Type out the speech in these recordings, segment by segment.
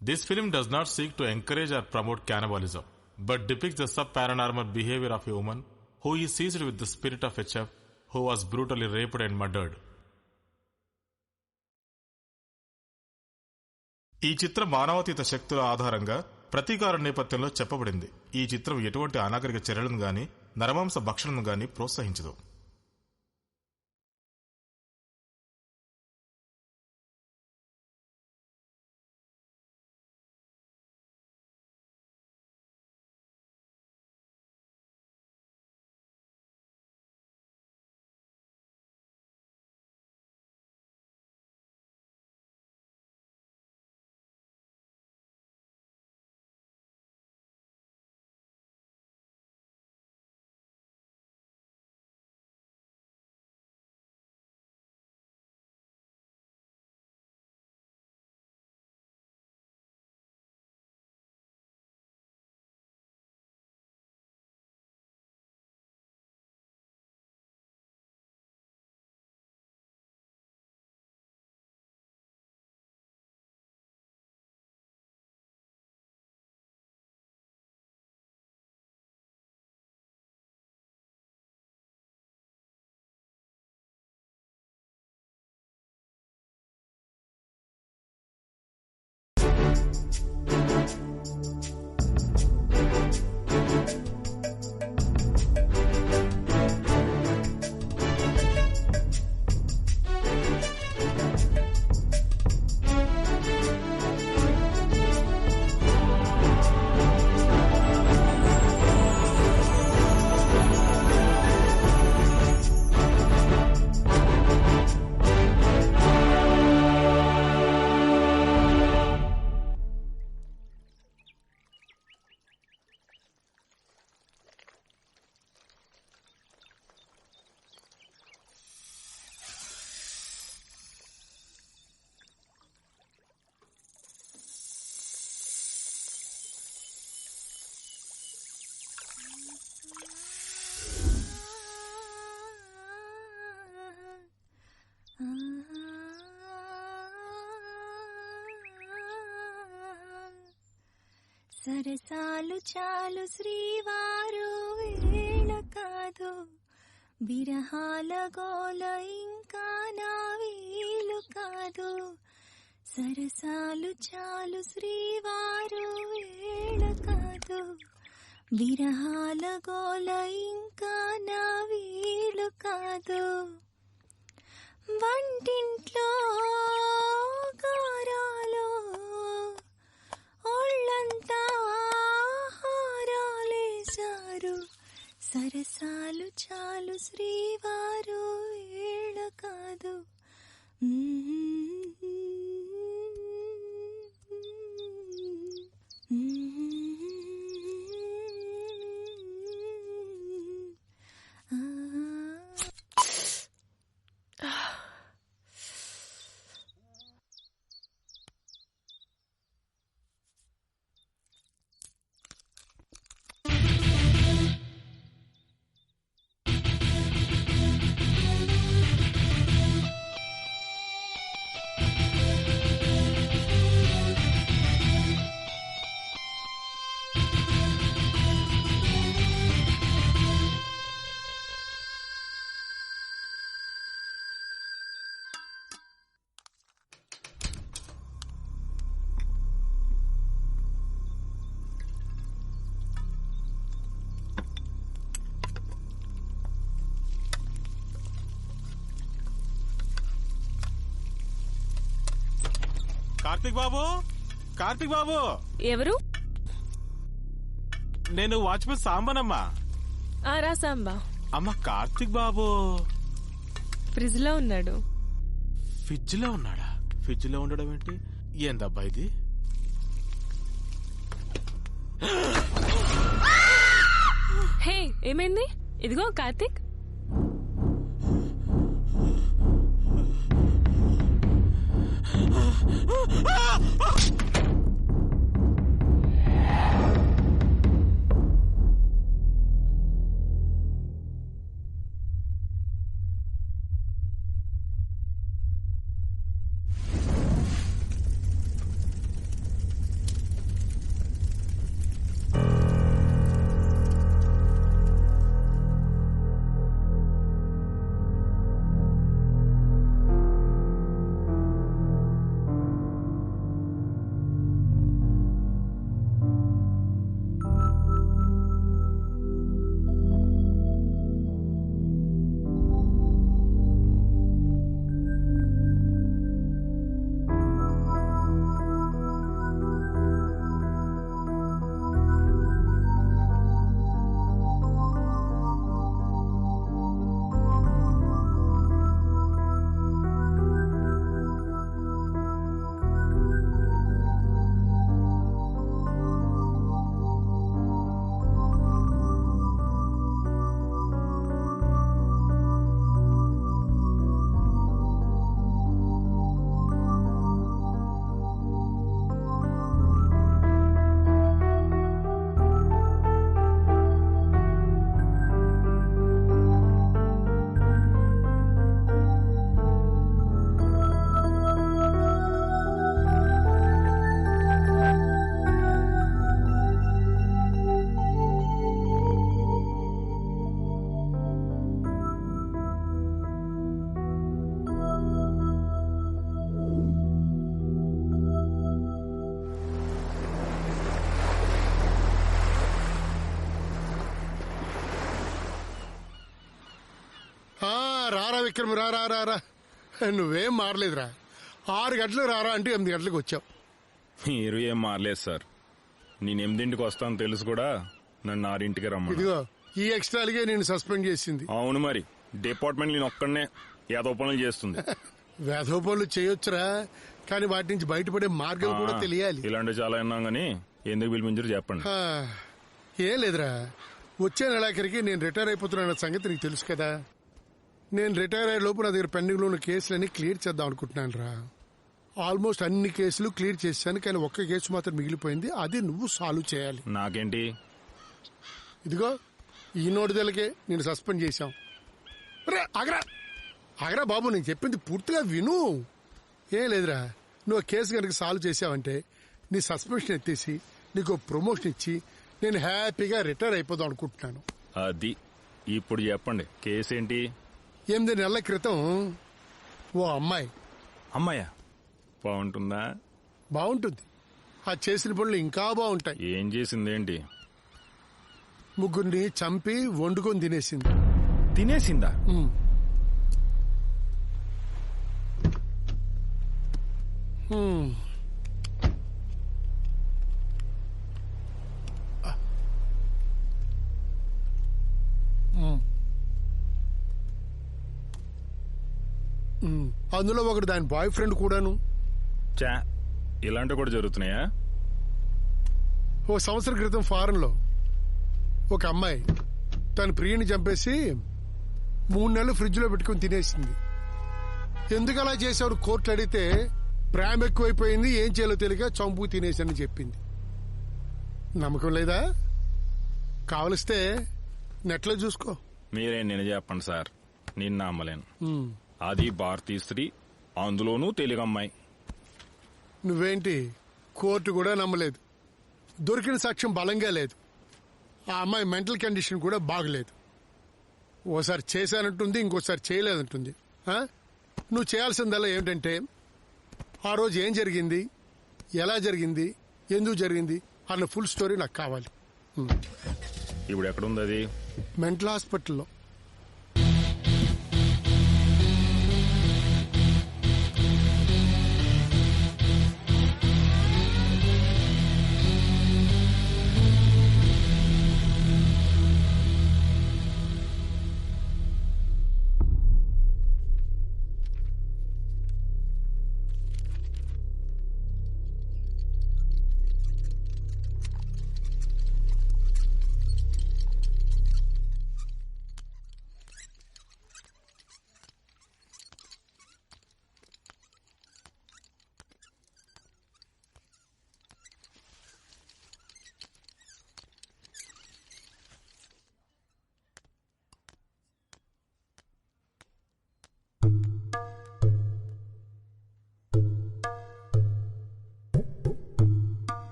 This film does not seek to encourage or promote cannibalism, but depicts the sub-paranormal behavior of a woman who is seized with the spirit of a chef who was brutally raped and murdered. ఈ చిత్రం మానవాతీత శక్తుల ఆధారంగా ప్రతీకార నేపథ్యంలో చెప్పబడింది. ఈ చిత్రం ఎటువంటి అనాగరిక చర్యలను గాని నరమాంస భక్షణను గాని ప్రోత్సహించదు. సరసాలు చాలు శ్రీవారు వేళ కాదు, విరహాల గోల ఇంకా నా వీలు కాదు. సరసాలు చాలు శ్రీవారు వేళ కాదు, విరహాల గోల ఇంకా నా వీలు కాదు. వంటింట్లో గారాలో ఒళ్ళంతా హారాలేశారు. సరసాలు చాలు శ్రీవారు వేళ కాదు. కార్తిక్ బాబు ఎవరు? నేను వాచ్మెన్ సాంబనమ్మా. రా సాంబా. అమ్మ కార్తిక్ బాబు ఫ్రిడ్జ్ లో ఉన్నాడు. ఫ్రిడ్జ్ లో ఉన్నాడా? ఫ్రిడ్జ్ లో ఉండడం ఏంటి? ఏందబ్బా ఇది? హే, ఏమైంది? ఇదిగో కార్తిక్. రారా విక్రమ్, రారా రారా. నువ్వేం మారలేదురా. 6 గంటలకు రారా అంటే 8 గంటలకు వచ్చావు. మీరు ఏం మారలేదు సార్. నేను 8ంటికి వస్తాను తెలుసు కూడా నన్ను 6ంటికి రమ్మని. ఇదిగో ఈ ఎక్స్ట్రాలకే నేను సస్పెండ్ చేసింది. అవును మరి, డిపార్ట్మెంట్ నేను ఒక్కడనే ఏదో పనులు చేస్తుంది. వేధవ పనులు చేయొచ్చురా, కానీ వాటి నుంచి బయటపడే మార్గం కూడా తెలియాలి. ఇలాంటి చాలా విన్నాం గానీ ఎందుకు పిలిపించారు చెప్పండి. ఏం లేదురా, వచ్చే నెలాఖరికి నేను రిటైర్ అయిపోతున్నా సంగతి నీకు తెలుసు కదా. నేను రిటైర్ అయ్యే లోపు నా దగ్గర పెండింగ్ లో ఉన్న కేసులన్నీ క్లియర్ చేద్దాం అనుకుంటున్నాను రా. ఆల్మోస్ట్ అన్ని కేసులు క్లియర్ చేశాను, కానీ ఒక్క కేసు మాత్రం మిగిలిపోయింది. అది నువ్వు సాల్వ్ చేయాలి. నాకేంటి? ఇదిగో ఈ నోటిదలకే నేను సస్పెండ్ చేశాం. ఆగరా ఆగరా బాబు, నేను చెప్పింది పూర్తిగా విను. ఏం లేదురా, నువ్వు కేసు కనుక సాల్వ్ చేసావంటే నీ సస్పెన్షన్ ఎత్తేసి నీకు ప్రమోషన్ ఇచ్చి నేను హ్యాపీగా రిటైర్ అయిపోదాం అనుకుంటున్నాను. అది ఇప్పుడు చెప్పండి, కేసు ఏంటి? 8 నెలల క్రితం ఓ అమ్మాయి. అమ్మాయా? బాగుంటుందా? బాగుంటుంది. ఆ చేసిన పనులు ఇంకా బాగుంటాయి. ఏం చేసిందేంటి? ముగ్గురిని చంపి వండుకొని తినేసింది. తినేసిందా? అందులో ఒకడు దాని బాయ్ ఫ్రెండ్ కూడాను. చా, ఇలాంటివి కూడా జరుగుతున్నాయా? ఓ సంవత్సరం క్రితం ఫారెన్ లో ఒక అమ్మాయి తన ప్రియుని చంపేసి 3 నెలలు ఫ్రిడ్జ్ లో పెట్టుకుని తినేసింది. ఎందుకు అలా చేశాడు కోర్టు అడిగితే ప్రేమ ఎక్కువైపోయింది, ఏం చేయాలో తెలియక చంపు తినేసని చెప్పింది. నమ్మకం లేదా? కావలిస్తే నెట్లో చూసుకో. మీరేం నేను చెప్పండి సార్, నేను నమ్మలేను. అది భారతీయ స్త్రీ, అందులోనూ తెలుగు అమ్మాయి. నువ్వేంటి, కోర్టు కూడా నమ్మలేదు. దొరికిన సాక్ష్యం బలంగా లేదు. ఆ అమ్మాయి మెంటల్ కండిషన్ కూడా బాగలేదు. ఓసారి చేశానంటుంది, ఇంకోసారి చేయలేదంటుంది. నువ్వు చేయాల్సిందల్లా ఏమిటంటే ఆ రోజు ఏం జరిగింది, ఎలా జరిగింది, ఎందుకు జరిగింది అన్న ఫుల్ స్టోరీ నాకు కావాలి. ఇప్పుడు ఎక్కడుంది అది? మెంటల్ హాస్పిటల్లో.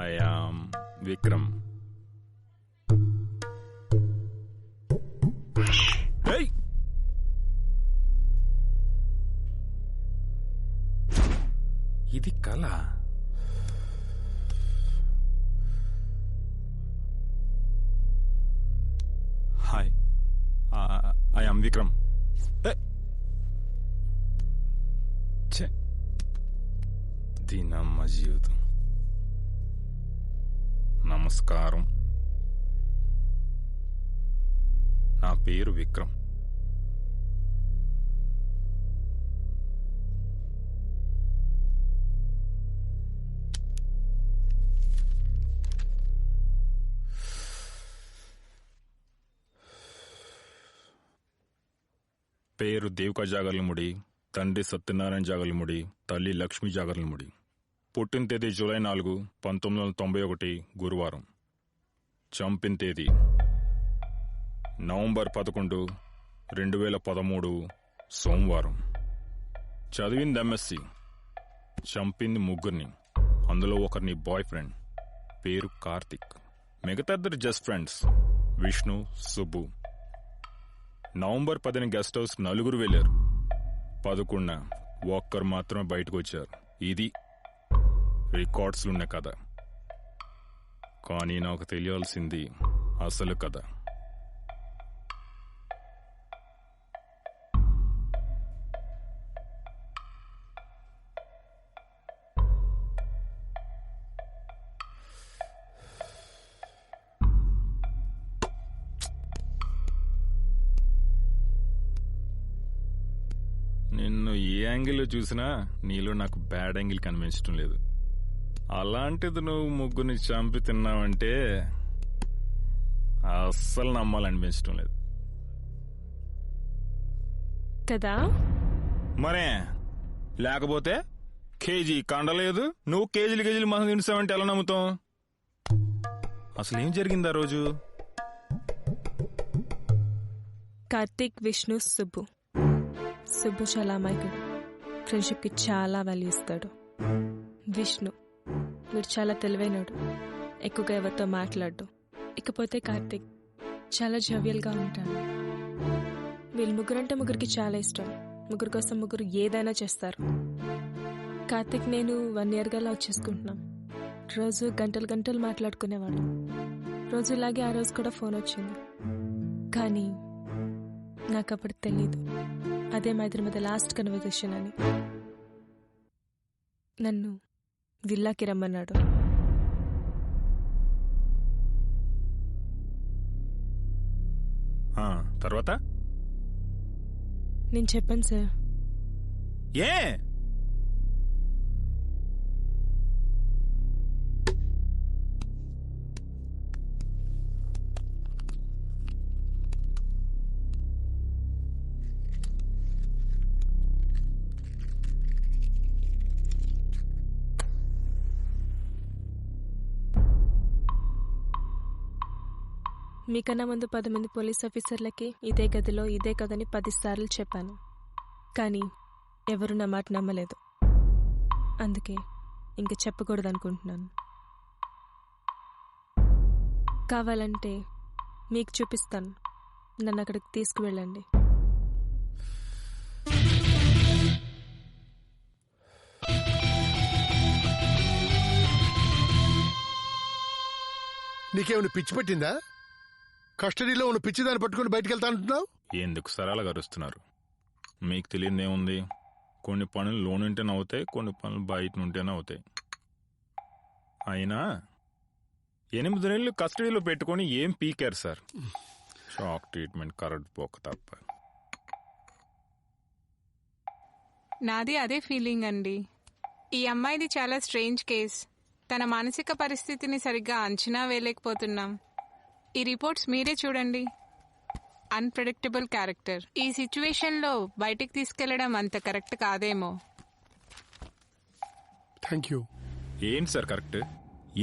I am Vikram. Hey! ఇది కళ. Hi, I am Vikram. దీనమ్మ జీవితం. నమస్కారం, నా పేరు విక్రమ్. పేరు దేవికా జాగర్లముడి, తండ్రి సత్యనారాయణ జాగర్లముడి, తల్లి లక్ష్మీ జాగర్లముడి. పుట్టిన తేదీ జూలై 4, 1991 గురువారం. చంపిన తేదీ నవంబర్ 11, 2013 సోమవారం. చదివింది MSc. చంపింది 3, అందులో ఒకరిని బాయ్ ఫ్రెండ్, పేరు కార్తిక్. మిగతా 2 just friends, Vishnu, Subbu. November 10 guest house 4 వెళ్లారు. 11 ఒక్కరు మాత్రమే బయటకు వచ్చారు. ఇది రికార్డ్స్లున్న కథ. కానీ నాకు తెలియాల్సింది అసలు కథ. నిన్ను ఏ యాంగిల్లో చూసినా నీలో నాకు బ్యాడ్ యాంగిల్ కనిపించడం లేదు. అలాంటిది నువ్వు ముగ్గురిని చంపి తిన్నావంటే అస్సలు నమ్మాలనిపించడం లేదు కదా. మరే లేకపోతే కేజీ కండలేదు, నువ్వు కేజీలు మహం తింటావంటే ఎలా నమ్ముతాం? అసలు ఏం జరిగింది ఆ రోజు? కార్తీక్, విష్ణు, సుబ్బు చాలా అమాయకుడు. ఫ్రెండ్షిప్ కి చాలా వాల్యూ ఇస్తాడు. విష్ణు వీడు చాలా తెలివైనడు, ఎక్కువగా ఎవరితో మాట్లాడు. ఇకపోతే కార్తీక్ చాలా జవియల్గా ఉంటాడు. వీళ్ళు ముగ్గురంటే ముగ్గురికి చాలా ఇష్టం. ముగ్గురు కోసం ముగ్గురు ఏదైనా చేస్తారు. కార్తీక్ నేను 1 year గా లవ్ చేసుకుంటున్నాం. రోజు గంటలు మాట్లాడుకునేవాడు. రోజు ఇలాగే ఆ రోజు కూడా ఫోన్ వచ్చింది. కానీ నాకు అప్పుడు తెలీదు అదే మా ఇద్దరి మధ్య లాస్ట్ కన్వర్జేషన్ అని. నన్ను విల్లాకి రమ్మన్నాడు. తర్వాత నేను చెప్పాను సార్. ఏ మీకన్నా ముందు 10 మంది పోలీస్ ఆఫీసర్లకి ఇదే గదిలో ఇదే కదని 10 సార్లు చెప్పాను. కానీ ఎవరు నా మాట నమ్మలేదు. అందుకే ఇంక చెప్పకూడదనుకుంటున్నాను. కావాలంటే మీకు చూపిస్తాను. నన్ను అక్కడికి తీసుకువెళ్ళండి. నీకేమైనా పిచ్చి పట్టిందా? కస్టడీలో ఉన్న పిచ్చి దాన్ని పట్టుకుని బయటకు వెళ్తా అంటున్నావు. ఎందుకు సరళ గరుస్తున్నారు? మీకు తెలియదేముంది, కొన్ని పనులు లోనుంటేనే అవుతాయి, కొన్ని పనులు బయట నుంటేనే అవుతాయి. అయినా 8 నెలలు కస్టడీలో పెట్టుకొని ఏం పీకారు సార్? షాక్ ట్రీట్మెంట్ కరెక్ట్ పోక తప్ప. నాది అదే ఫీలింగ్ అండి. ఈ అమ్మాయిది చాలా స్ట్రేంజ్ కేస్. తన మానసిక పరిస్థితిని సరిగ్గా అంచనా వేయలేకపోతున్నాం. ఈ రిపోర్ట్స్ మీరే చూడండి. Unpredictable character. ఈ సిచ్యువేషన్లో బయటికి తీసుకెళ్లడం అంత కరెక్ట్ కాదేమో. Thank you. ఏంటి సార్ కరెక్ట్?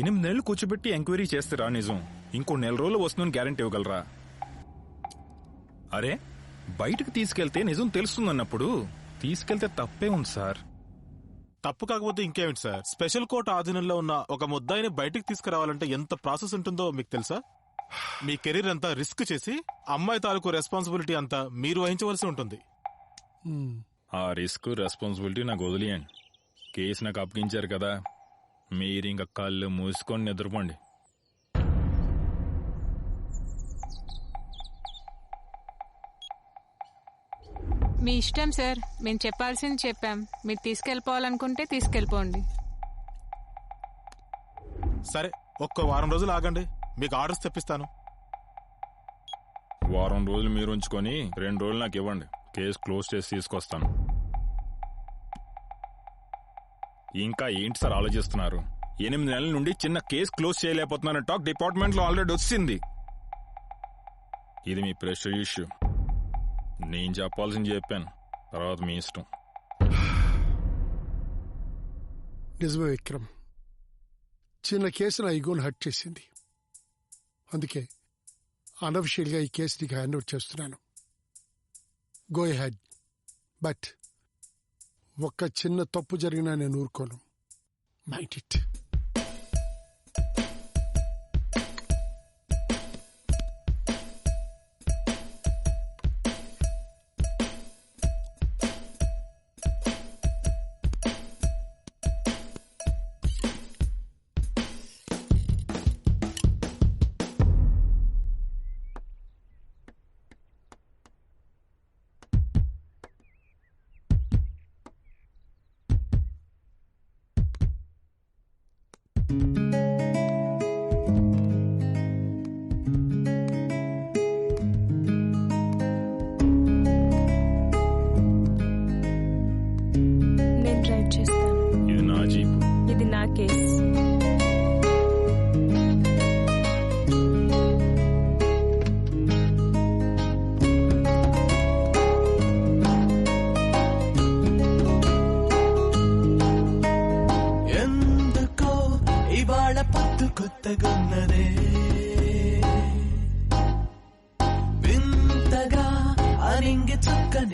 8 నెలలు కూర్చోబెట్టి ఎంక్వైరీ చేస్తారా నిజం? ఇంకో 4 రోజులు వస్తుందని గ్యారెంటీ ఇవ్వగలరా? అరే బయటకు తీసుకెళ్తే నిజం తెలుస్తుందన్నప్పుడు తీసుకెళ్తే తప్పే ఉంది సార్. తప్పు కాకపోతే ఇంకేమిటి సార్? స్పెషల్ కోర్టు ఆధీనంలో ఉన్న ఒక ముద్దాయిని బయటికి తీసుకురావాలంటే ఎంత ప్రాసెస్ ఉంటుందో మీకు తెలుసా? మీ కెరీర్ అంతా రిస్క్ చేసి అమ్మాయి తాలూకు రెస్పాన్సిబిలిటీ అంతా మీరు వహించవలసి ఉంటుంది. ఆ రిస్క్ రెస్పాన్సిబిలిటీ నాకు వదిలేయండి. కేసు నాకు అప్పగించారు కదా, మీరు ఇంకా కళ్ళు మూసుకొని నిద్రపోండి. మీ ఇష్టం సార్. మేము చెప్పాల్సింది చెప్పాం. మీరు తీసుకెళ్ళిపోవాలనుకుంటే తీసుకెళ్ళిపోండి. సరే ఒక్క వారం రోజులు ఆగండి, మీకు ఆర్డర్స్ తెప్పిస్తాను. వారం రోజులు మీరు ఉంచుకొని 2 రోజులు నాకు ఇవ్వండి. కేసు క్లోజ్ చేసి తీసుకొస్తాను. ఇంకా ఏంటి సార్ ఆలోచిస్తున్నారు? 8 నెలల నుండి చిన్న కేసు క్లోజ్ చేయలేకపోతున్నారని టాక్ డిపార్ట్మెంట్లో ఆల్రెడీ వచ్చింది. ఇది మీ ప్రెషర్ ఇష్యూ. నేను చెప్పాల్సింది చెప్పాను, తర్వాత మీ ఇష్టం. నిజమే విక్రమ్, చిన్న కేసు నా ఈగోను హర్ట్ చేసింది. అందుకే అనఫిషియల్గా ఈ కేసు నీకు హ్యాండ్ ఓవర్ చేస్తున్నాను. Go head. బట్ ఒక్క చిన్న తప్పు జరిగినా నేను ఊరుకోను. Mind it.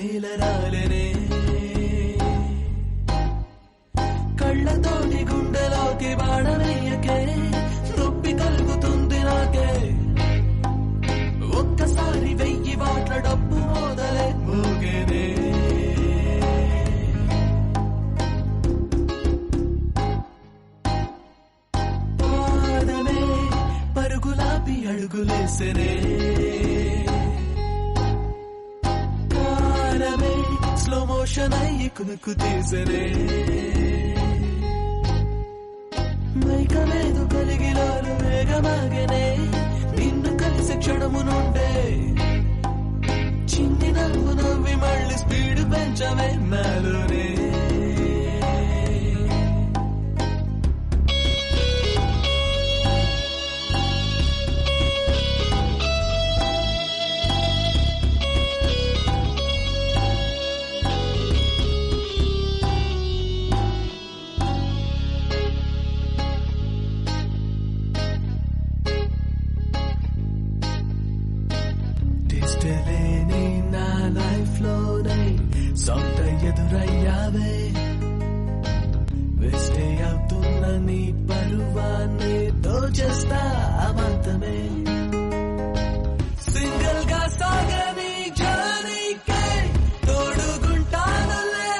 నీలరాలనే కళ్ళతోటి గుండెలోకి బాణవేయకే నొప్పి కలుగుతుంది నాకే ఒక్కసారి 1000 వాట్ల డబ్బు మొదలే మోగేనే పాదమే పరుగులాపి అడుగులేసనే కారమే స్లో మోషన్ అయ్యి కునుకు తీసనే మైకమేదు కలిగిలాలు వేగమాగనే నిన్ను కలిసి క్షణము నుండే చిన్ని నవ్వు నవ్వి మళ్ళీ స్పీడ్ పెంచవే నాలోనే తెలియని నా లైఫ్ లోనే సొంత ఎదురయ్యావే వేస్తే అవుతున్న నీ పరువాన్ని దోచేస్తా అమాంతమే సింగిల్ గా సాగని జర్నీకే తోడుగుంటానులే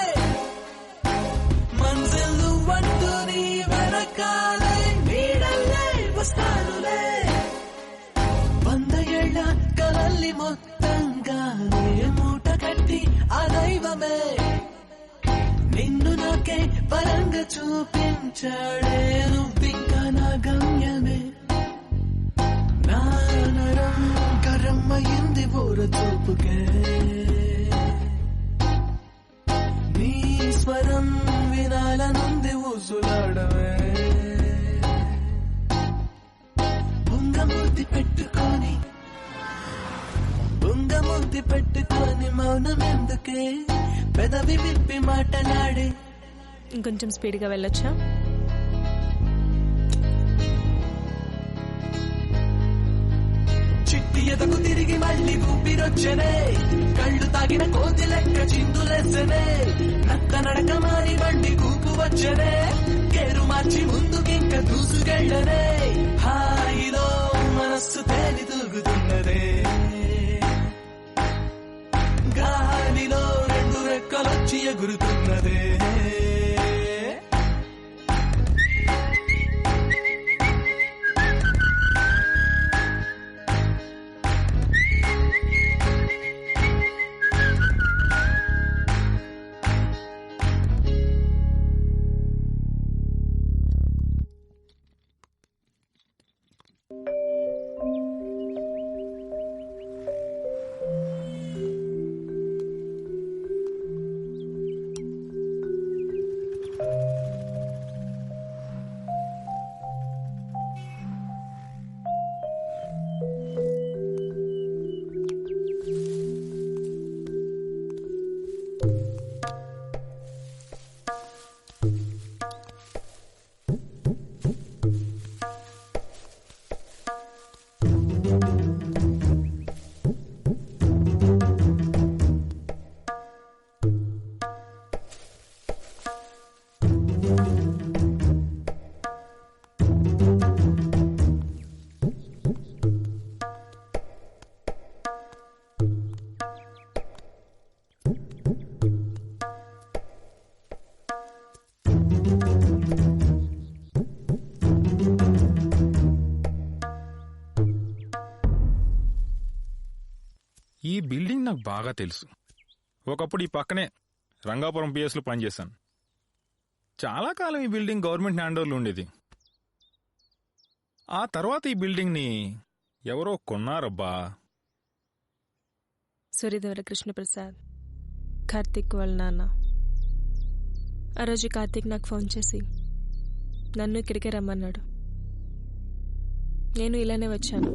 మంజిల్ వంటూ నీ వెనకాలే నీడల్లే వస్తానులే 100 ఏళ్ల కలల్లి మొత్తంగా మూట కట్టి ఆ దైవమే నిన్ను నాకే పరంగా చూపించాడే నువ్వింకా నా గమ్యమే నా నరం కరమ్మయింది బోర చూపుకే నీ స్వరం వినాలనుంది ఊసులాడమే బొంగమూర్తి పెట్టుకొని మౌనం ఎందుకే పెదవి విప్పి మాటలాడే ఇంకొంచెం స్పీడ్గా వెళ్ళొచ్చా? చిట్టి ఎదకు తిరిగి మళ్ళీ ఊపిరొచ్చనే కళ్ళు తాగిన కోతి లెక్క చిందులేసనే నక్క నడక మారి బండి కూపు వచ్చనే కేరు మార్చి ముందుకింక దూసుకెళ్ళనే హాయిలో మనస్సు తేలి తూగుతున్నదే గాలిలో 2 రెక్కలొచ్చి ఎగురుతున్నదే ఈ బిల్డింగ్ నాకు బాగా తెలుసు. ఒకప్పుడు ఈ పక్కనే రంగాపురం పిఎస్లో పనిచేశాను. చాలా కాలం ఈ బిల్డింగ్ గవర్నమెంట్ హ్యాండ్ ఓవర్లో ఉండేది. ఆ తర్వాత ఈ బిల్డింగ్ని ఎవరో కొన్నారబ్బా. సూర్యదేవర కృష్ణప్రసాద్, కార్తిక్ వాళ్ళ నాన్న. ఆ రోజు కార్తిక్ నాకు ఫోన్ చేసి నన్ను ఇక్కడికే రమ్మన్నాడు. నేను ఇలానే వచ్చాను.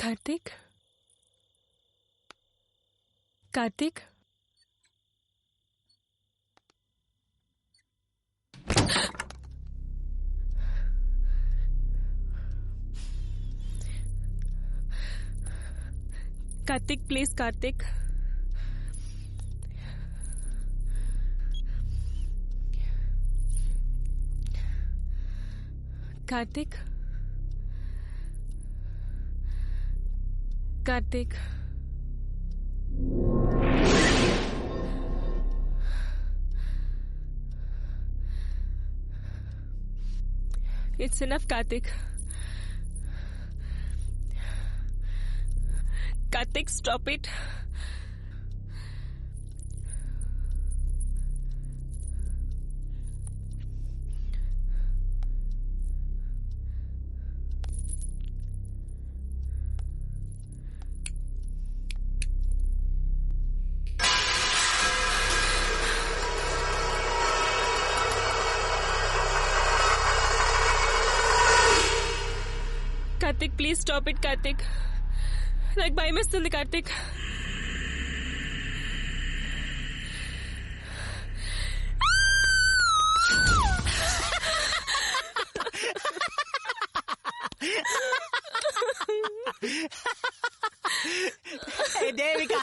Karthik Karthik Karthik please Karthik Karthik Karthik it's enough Karthik Karthik stop it Karthik please stop it Karthik నాకు భయం వేస్తుంది కార్తీక్ దేవిక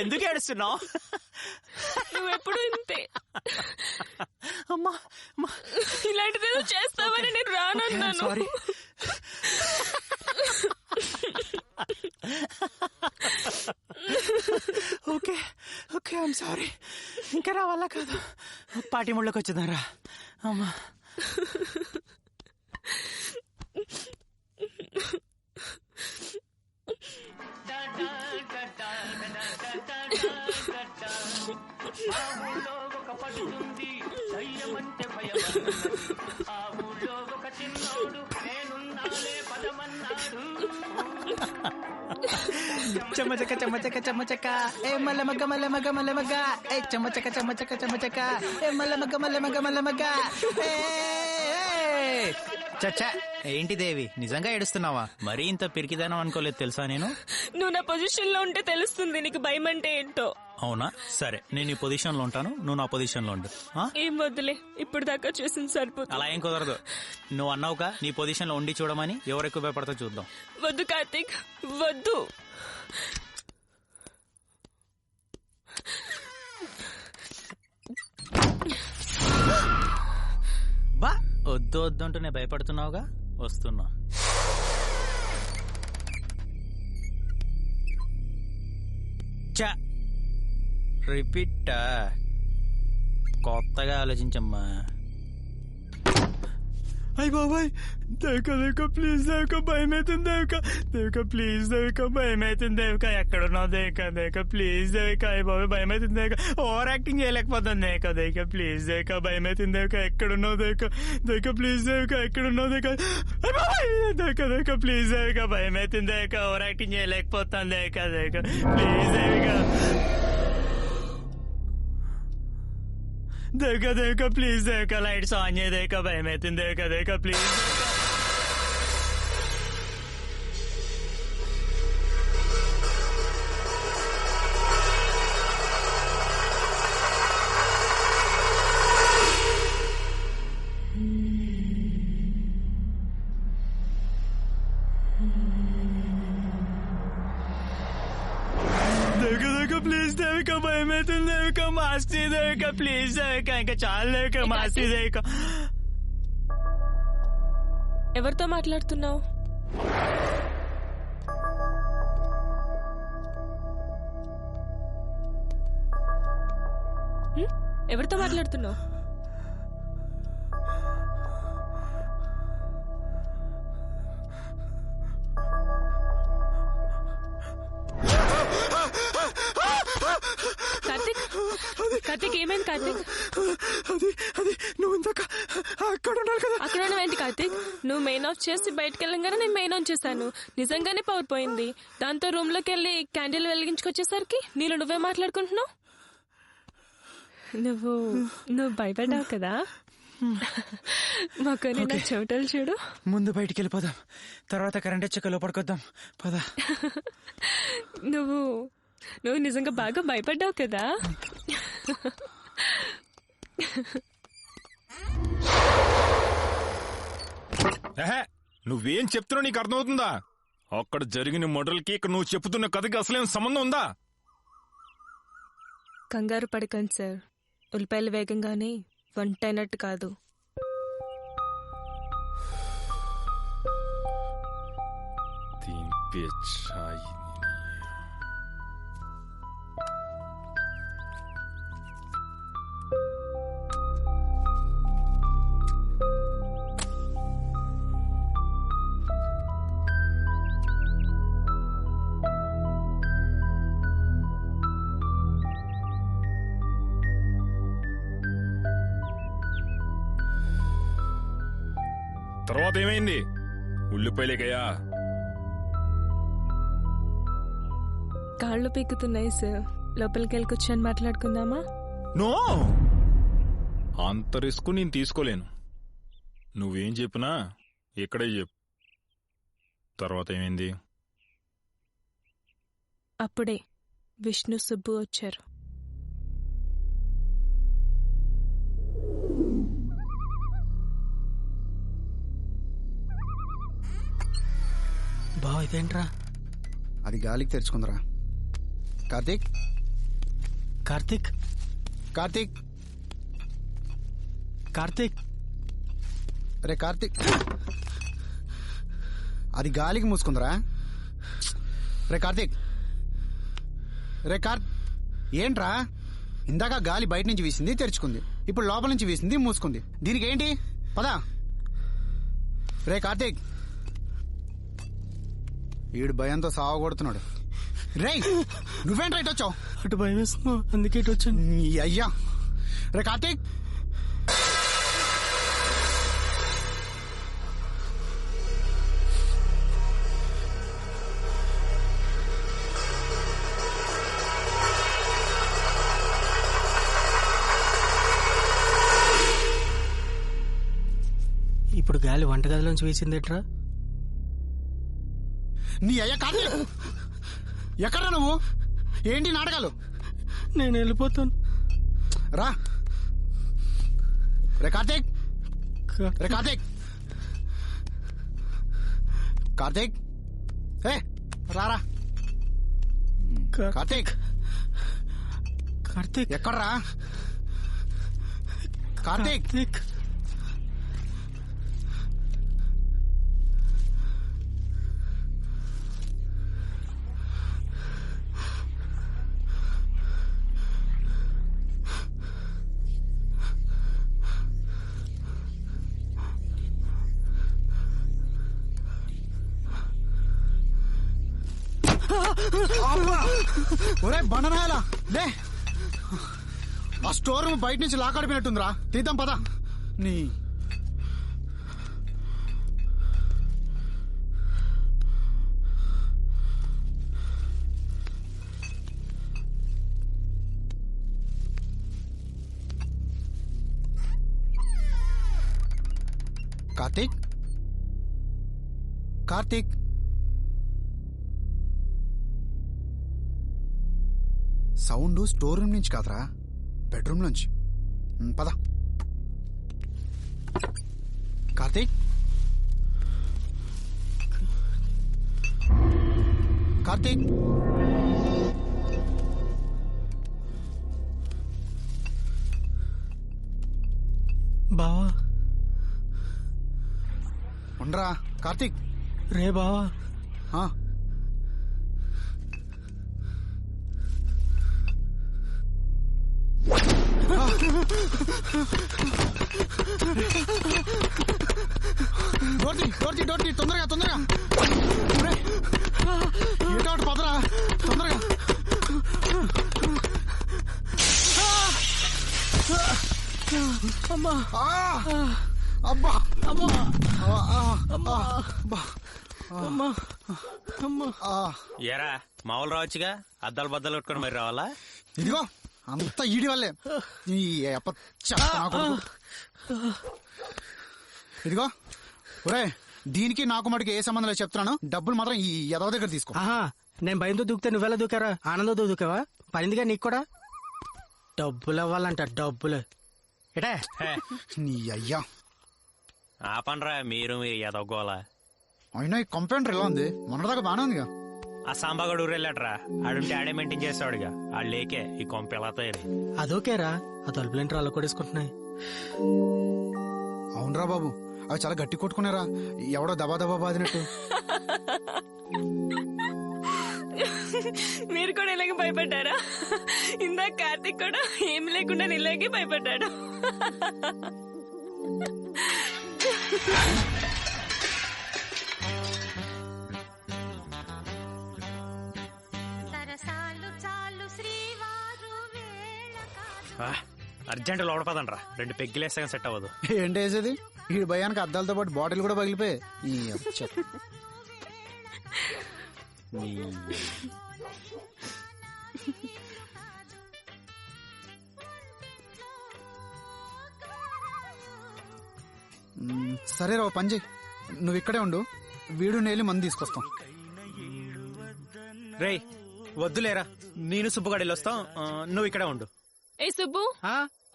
ఎందుకు ఏడుస్తున్నావు? నువ్వెప్పుడు ఇంతే. అమ్మా ఇలాంటిదేదో చేస్తావని నేను రానన్నాను. Sorry. Okay okay I'm sorry. ఇంకా రా వల్ల కాదు. పార్టీ ముళ్ళకి వచ్చేదారా అమ్మా. చెమ్మచక్క చెమ్మచక్క చెమ్మచక్క ఏ మల్ల మగ్గ మల్ల మగ్గ మల్ల మగ్గ ఏ చెమ్మచక్క చెమ్మచక్క చెమ్మచక్క ఏ మల్ల మగ్గ మల్ల మగ్గ మల్ల మగ్గ. చచ్చా ఏంటి దేవి నిజంగా ఏడుస్తున్నావా? మరీ ఇంత పిరికిదానం అనుకోలేదు తెలుసా నేను. నువ్వు నా పొజిషన్ లో ఉంటే తెలుస్తుంది నీకు భయం అంటే ఏంటో. అవునా సరే నేను ఈ పొజిషన్ లో ఉంటాను, నువ్వు నా పొజిషన్ లో ఉండు. ఏం వద్దులే ఇప్పుడు దాకా చూసింది సరిపోతుంది. అలా ఏం కుదరదు. నువ్వు అన్నావుగా నీ పొజిషన్ లో ఉండి చూడమని, ఎవరు ఎక్కువ భయపడతా చూద్దాం. వద్దు కార్తీక్ వద్దు. బా వద్దు వద్దు అంటూ నేను భయపడుతున్నావుగా, వస్తున్నా. చా రిపీటా కొత్తగా ఆలోచించమ్మా. అయ్య బాబాయ్ దేవిక దేవిక ప్లీజ్ దేవిక భయం అవుతుంది దేవిక దేవిక ప్లీజ్ దేవిక భయం అవుతుంది దేవిక ఎక్కడున్నావు దేవిక దేవిక ప్లీజ్ దేవిక అయ్య బాబాయ్ భయం అవుతుంది దేవిక ఓవర్ యాక్టింగ్ చేయలేకపోతుంది దేవిక దేవిక ప్లీజ్ దేవిక భయం అవుతుంది దేవిక ఎక్కడున్నావు దేవిక దేవిక ప్లీజ్ దేవిక ఎక్కడున్నావు దేవిక అయ్య బాబాయ్ దేవిక దేవిక ప్లీజ్ దేవిక భయం అవుతుంది దేవిక ఓవర్ యాక్టింగ్ చేయలేకపోతాను Devika Devika please Devika Devika Devika please Devika lights on చేయ దేవిక భయం అవుతుంది దేవిక దేవిక ప్లీజ్. ప్లీజ్ దేవిక భయం అవుతుంది దేవిక మాస్తి దేవిక ప్లీజ్ దేవిక ఇంకా చాలా దేవిక మాస్తి దేవిక. ఎవరితో మాట్లాడుతున్నావు? ఎవరితో మాట్లాడుతున్నావు? కార్తీక్ కార్తీక్ ఏమైంది కార్తీక్? అది నువ్వు ఇందాక అక్కడ ఉండాలి కదా. అక్కడ ఏంటి కార్తీక్? నువ్వు మెయిన్ ఆఫ్ చేసి బయటకు వెళ్ళంగానే నేను మెయిన్ ఆన్ చేశాను. నిజంగానే పవర్ పోయింది. దాంతో రూమ్ లోకి వెళ్ళి క్యాండిల్ వెలిగించుకొచ్చేసరికి నీళ్ళు నువ్వే మాట్లాడుకుంటున్నావు. నువ్వు భయపడ్డావు కదా. మాకు నా చెమటలు చూడు. ముందు బయటికి వెళ్ళిపోదాం, తర్వాత కరెంట్ వచ్చాక లోపడుకొద్దాం. పద. నువ్వు నిజంగా బాగా భయపడ్డావు కదా. నువ్వేం చెప్తున్నావు నీకు అర్థమవుతుందా? అక్కడ జరిగిన మర్డర్కి ఇక్కడ నువ్వు చెప్తున్న కథకి అసలేం సంబంధం ఉందా? కంగారు పడకండి సార్, ఉల్లిపాయలు వేగంగానే వంట అయినట్టు కాదు. తర్వాత ఏమైంది? ఉల్లిపాయలేకయ్యా కాళ్ళు పీకుతున్నాయి సార్, లోపలికి వెళ్ళి కూర్చొని మాట్లాడుకుందామా? నో, అంత రిస్క్ నేను తీసుకోలేను. నువ్వేం చెప్పినా ఇక్కడే చెప్పు. తర్వాత ఏమైంది? అప్పుడే విష్ణు సుబ్బు వచ్చారు. బా ఇదేంట్రా? అది గాలికి తెరుచుకుందరా. కార్తీక్ కార్తీక్ కార్తీక్ కార్తీక్ రే కార్తీక్, అది గాలికి మూసుకుందరా. రే కార్తీక్, రే ఏంట్రా? ఇందాక గాలి బయట నుంచి వీసింది, తెరుచుకుంది. ఇప్పుడు లోపల నుంచి వీసింది, మూసుకుంది. దీనికి ఏంటి? పదా. రే కార్తీక్, వీడు భయంతో సావగొడుతున్నాడు. రేయ్, నువ్వేంట్రా ఇటు వచ్చావు? అటు భయం వేస్తున్నావు, అందుకే ఇటు వచ్చాను. అయ్యా. రే కార్తీక్, ఇప్పుడు గాలి వంటగదిలోంచి వేసిందేట్రా? నీ అయ్యా కార్తీక్, ఎక్కడ్రా నువ్వు? ఏంటి నాటకాలు? నేను వెళ్ళిపోతాను. రా. రే కార్తీక్, రే కార్తీక్, కార్తీక్, ఏ రారా. కార్తీక్, కార్తీక్ ఎక్కడ్రా? కార్తీక్, ఒరే బండనాయలా లే. ఆ స్టోర్ రూమ్ బయట నుంచి లాకాడిపోయినట్టుందిరా. తీద్దాం పదా. నీ Karthik, Karthik, sound store room నుంచి కాదురా, బెడ్రూమ్ నుంచి. పద. కార్తీక్, కార్తీక్, బావా ఉండరా. కార్తీక్, రే బావా. డోర్తి తొందరగా తొందరగా. ఏటో ఒకటి పదరా తొందరగా. అమ్మా, అబ్బా, అమ్మా, అబ్బా, అమ్మా, అమ్మా. ఎరా మామూలు రావచ్చుగా, అద్దాలు బద్దలు కొట్టుకొని మరి రావాలా? ఇదిగో అంత ఈడి వల్లే ఈ చెత్త నా కొడుకు. ఇదిగో ఒరే, దీనికి నాకు మటుకు ఏ సంబంధం లేదు చెప్తున్నాను. డబ్బులు మాత్రం ఈ ఎదవ దగ్గర తీసుకో. ఆహా, నేను భయంతో దూకితే నువ్వెలా దూకారా? ఆనందంతో దూకావా? పరిందిగా నీకు కూడా డబ్బులు ఇవ్వాలంట. డబ్బులు ఎటే నీ అయ్యా. ఆపండ్రా మీరు ఎదగోలా. అయినా ఈ కంప్యూటర్ ఎలా ఉంది? మొన్నదాకా బానే ఉందిగా. ఆ సాంబాగడు ఊరెళ్ళాడ్రా. ఆడుంటే ఆడే మెయింటైన్ చేస్తాడుగా. ఆడు లేకే ఈ కొంప ఎలా తయారై. అదోకేరా, ఆ తలుపులేంటి అలా కొడేసుకుంటున్నాయి. అవునరా బాబు, అవి చాలా గట్టి కొట్టుకున్నారా, ఎవడో దబా దబా బాదినట్టు. మీరు కూడా ఇలాగే భయపడ్డారా? ఇందాక కార్తీక్ కూడా ఏం లేకుండా ఇలాగే భయపడ్డాడు. అర్జెంట్ లోపడపదండ్రా. 2 పెగ్గులేస్తే సెట్ అవ్వదు. ఏంటి వేసేది? ఈ భయానికి అద్దాలతో పాటు బాటిల్ కూడా పగిలిపోయి. సరే రావు పని చెయ్యి, నువ్వు ఇక్కడే ఉండు, వీడు నేలి మంది తీసుకొస్తాం. రేయ్ వద్దులేరా, నేను సుబ్బుగాడు వెళ్ళొస్తాం. నువ్వు ఇక్కడే ఉండు. ఏ సుబ్బు,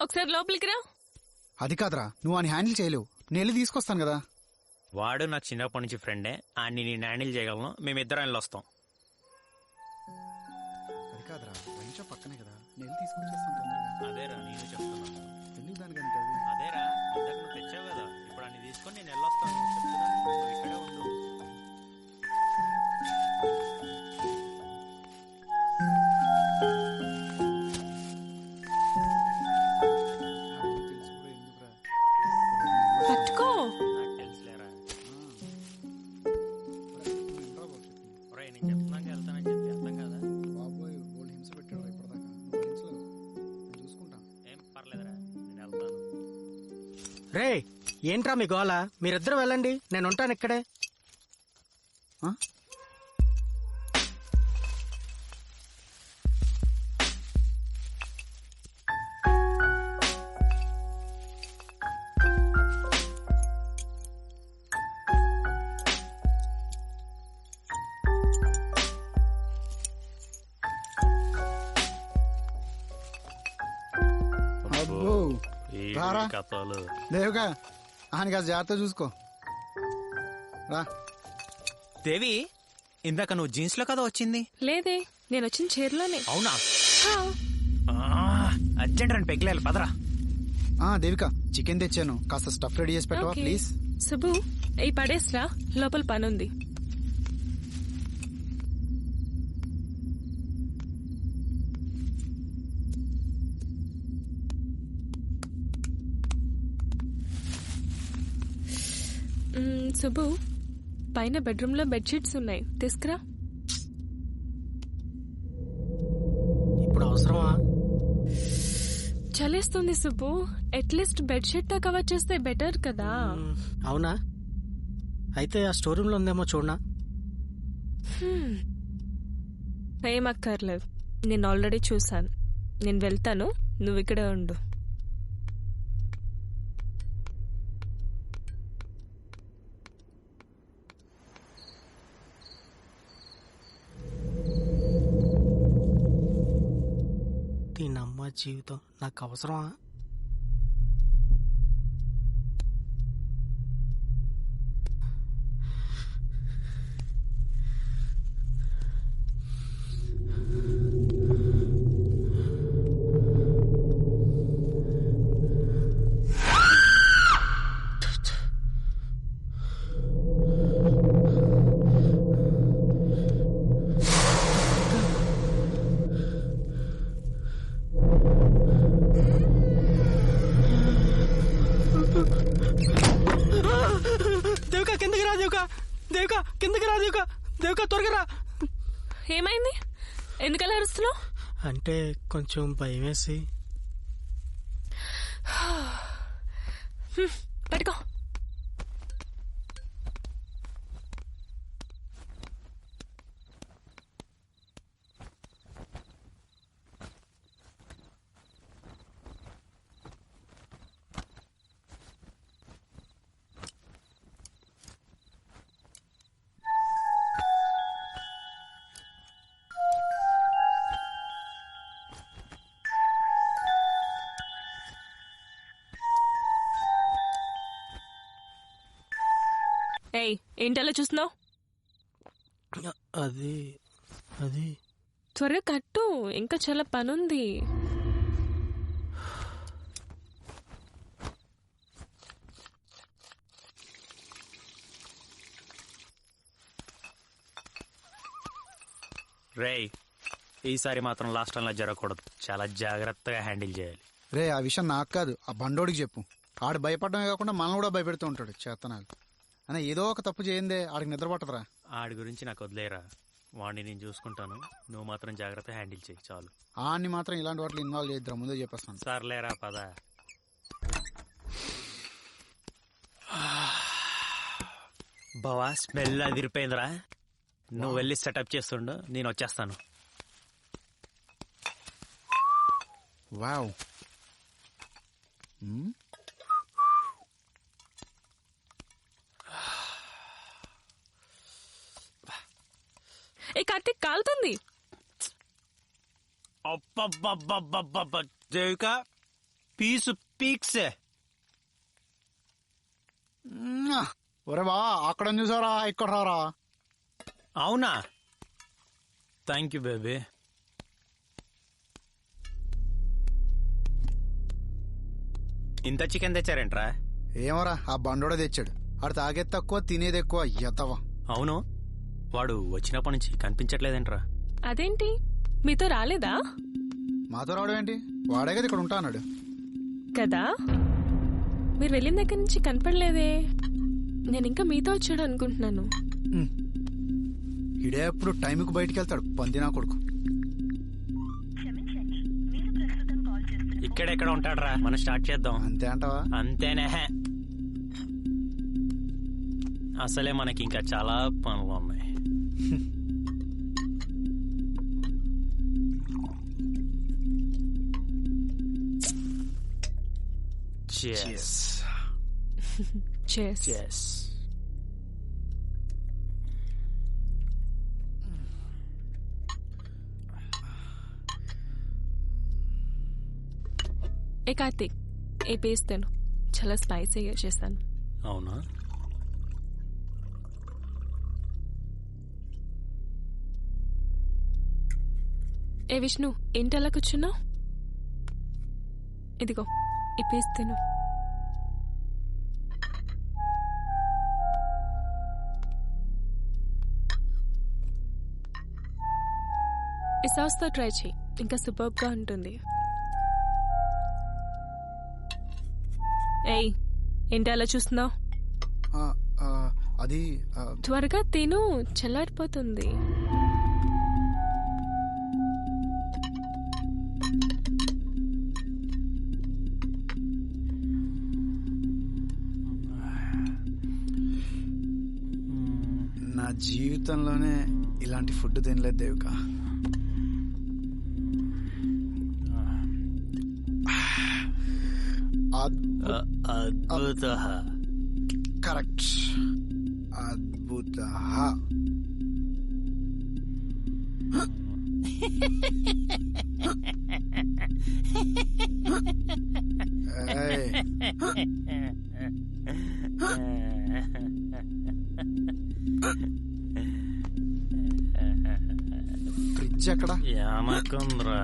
ఒకసారి లోపలికి రా. అది కాదురా, నువ్వు అని హ్యాండిల్ చేయలేవు, నేలి తీసుకొస్తాను కదా. వాడు నాకు చిన్నప్పటి నుంచి ఫ్రెండే. ఆన్ని నేను హ్యాండిల్ చేయగలను. మేమిద్దరం వెళ్ళొస్తాం. అది కాదురా, పక్కనే కదా, నేలి తీసుకొచ్చేస్తాను తొందరగా. అదేరా నేను చెప్తున్నాను. ఎందుకు దానికంటే అదేరా, ఇందాక నువ్వు తెచ్చావు కదా, ఇప్పుడు అన్ని తీసుకొని నేను వెళ్ళొస్తాను. చెప్తున్నాను, నువ్వు ఇక్కడే ఉండు. పట్టుకో. నాకు తెలుసులేరా. ఒరేయ్, నేను చెప్తున్నాక వెళ్తానని చెప్పి అర్థం కదా. బాబోయ్, బోల్డ్ హింస పెట్టాడు ఇప్పటిదాకా. నువ్వు భరించలేవు, నేను చూసుకుంటాను. ఏం పర్లేదురా, నేను వెళ్తాను. రే ఏంట్రా మీ గోల? మీరిద్దరు వెళ్ళండి, నేను ఉంటాను ఇక్కడే. అబ్బో రారా కథలు. దేవిగా ఆయన కాస్త జాగ్రత్త చూసుకో రా. దేవి, ఇందాక నువ్వు జీన్స్ లో కదా వచ్చింది? లేదే, నేను వచ్చిన చీరలోనే. అవునా? అర్జెంట్ రండి, పెగ్గులేయాలి, పదరా. దేవిక, చికెన్ తెచ్చాను, కాస్త స్టఫ్ రెడీ చేసి పెట్టవా ఓకే. ప్లీజ్. సుబ్బు, ఈ పడేస్రా, లోపల పనుంది. సుబ్బు, పైన బెడ్రూమ్ లో బెడ్షీట్స్ ఉన్నాయి, తీసుకురా. ఇప్పుడు అవసరమా? చలేస్తుంది సుబ్బు, అట్లీస్ట్ బెడ్షీట్ తో కవర్ చేస్తే బెటర్ కదా. అవునా? అయితే ఆ స్టోర్ రూమ్ లో ఉందేమో చూడనా? ఏం అక్కర్లేదు, నేను ఆల్రెడీ చూసాను. నేను వెళ్తాను, నువ్వు ఇక్కడే ఉండు. దీనమ్మ జీవితం నాకు అవసరమా? దేవిక కిందకి రా, దేవిక, దేవిక కిందకి రా, దేవిక, దేవిక త్వరగా రా. ఏమైంది? ఎందుకలా అరుస్తున్నావు? అంటే కొంచెం భయం వేసి. పట్టుకో. ఏంటలా చూస్తున్నావు? అది అది త్వరగా కట్టు, ఇంకా చాలా పనుంది. రేయ్, ఈసారి మాత్రం లాస్ట్ టైంలో జరగకూడదు. చాలా జాగ్రత్తగా హ్యాండిల్ చేయాలి. రే ఆ విషయం నాకు కాదు, ఆ బండోడికి చెప్పు. ఆడు భయపడమే కాకుండా మనం కూడా భయపెడుతూ ఉంటాడు. చేతనాలు అన్న ఏదో ఒక తప్పు చేయందే ఆడికి నిద్ర పట్టదురా. ఆడి గురించి నాకు వదిలేరా, వాడిని నేను చూసుకుంటాను. నువ్వు మాత్రం జాగ్రత్తగా హ్యాండిల్ చేయి చాలు. ఆడిని మాత్రం ఇలాంటి వాటిలో ఇన్వాల్వ్ చేద్దాం, ముందే చెప్పేస్తాను. సర్లేరా పద. బావా స్మెల్ అదిరిపోయిందిరా. నువ్వు వెళ్ళి సెటప్ చేస్తుండు, నేను వచ్చేస్తాను. వావ్. ఏ కార్తీక్, కాలుతుంది. అబ్బబ్బబ్బబ్బబ్బబ్బ దేవిక, పీసు పీక్సే. ఒరే బా, అక్కడ చూసారా, ఇక్కడ రారా. అవునా, థ్యాంక్ యూ బేబీ. ఇంత చికెన్ తెచ్చారేంట్రా? ఏమోరా, ఆ బండోడే తెచ్చాడు. ఆడు తాగేది తక్కువ, తినేది ఎక్కువ. ఎతవా. అవును, వాడు వచ్చినప్పటి నుంచి కనిపించట్లేదేంట్రా? అదేంటి, మీతో రాలేదా? మాతో రావడం ఏంటి, వాడే కదా ఇక్కడ ఉంటా అన్నాడు కదా. మీరు వెళ్ళిన దగ్గర నుంచి కనపడలేదే. నేను ఇంకా మీతో వచ్చాడు అనుకుంటున్నాను. ఇడే ఎప్పుడు టైంకి బయటికి వెళ్తాడు, పందినా కొడుకు. ఇక్కడెక్కడ ఉంటాడ్రా, మనం స్టార్ట్ చేద్దాం. అంతే అంటావా? అంతేనే, అసలే మనకి ఇంకా చాలా పనులు ఉన్నాయి. Cheers. Cheers. Cheers. ఏ కార్తీక్, ఏ పేస్ట్ తిను, చాలా స్పైసీగా చేశాను. అవునా? ఏ విష్ణు, ఏంటి అలా కూర్చున్నావు? ఇదిగో ఈ పేస్ట్ తిను. ఈ సాస్తో ట్రై చేయి, ఇంకా సూపర్గా ఉంటుంది. ఏయ్, ఏంటి అలా చూస్తున్నావు? అది త్వరగా తిను, చల్లారిపోతుంది. నా జీవితంలోనే ఇలాంటి ఫుడ్ తినలేదు దేవిక. అద్భుత. కరెక్ట్, అద్భుత. ఫ్రిడ్జ్ ఎక్కడ? ఏమకుంద్రా?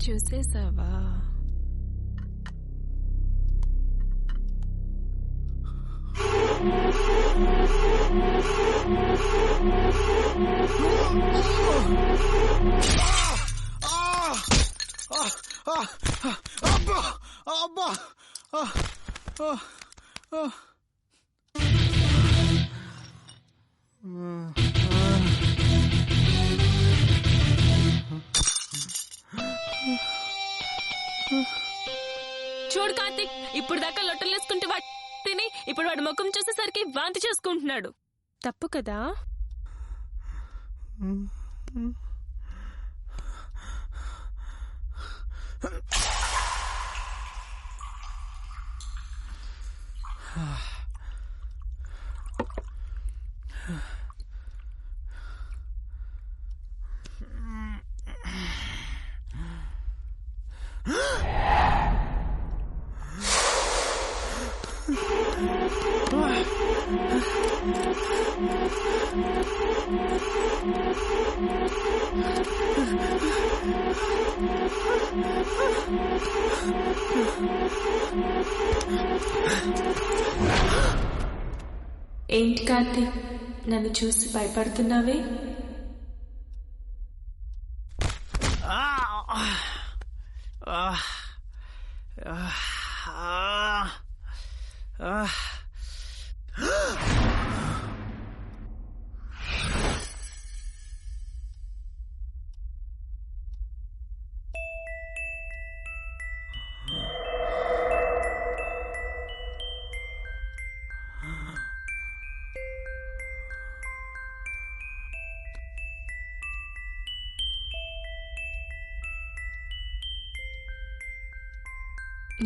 చూసేసావా? అబ్బా అబ్బా. చూడు కార్తీక్, ఇప్పుడు దాకా లొట్టలు వేసుకుంటే తిని ఇప్పుడు వాడు ముఖం చూసేసరికి వాంతి చేసుకుంటున్నాడు. తప్పు కదా? ఏంటి కార్తీక్, నన్ను చూసి భయపడుతున్నావే?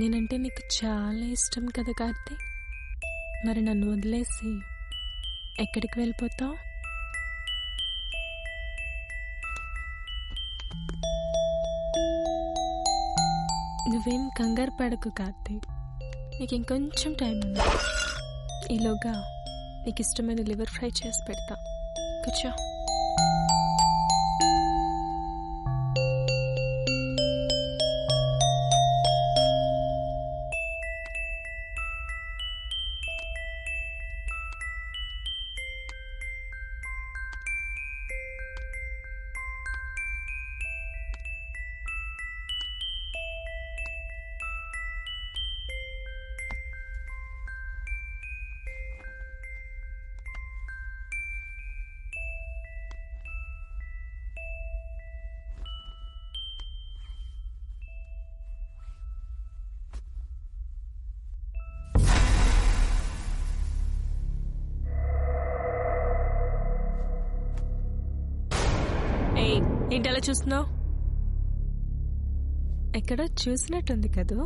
నేనంటే నీకు చాలా ఇష్టం కదా కార్తీక్. మరి నన్ను వదిలేసి ఎక్కడికి వెళ్ళిపోతావు? నువ్వేం కంగారు పడకు కార్తీక్, నీకు ఇంకొంచెం టైం ఉంది. ఈలోగా నీకు ఇష్టమైన లివర్ ఫ్రై చేసి పెడతా. కూర్చో. ఏంటి అలా చూస్తున్నావు? ఎక్కడో చూసినట్టుంది కదూ.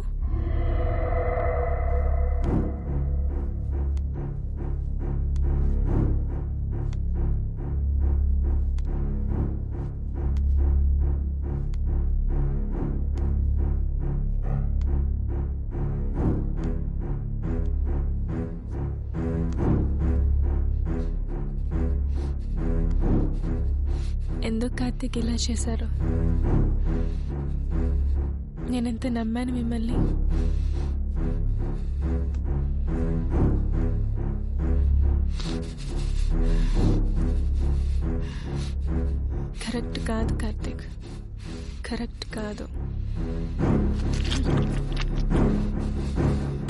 ఎందుకు కార్తీక్ ఇలా చేశారు? నేనెంత నమ్మాను మిమ్మల్ని. కరెక్ట్ కాదు కార్తీక్, కరెక్ట్ కాదు.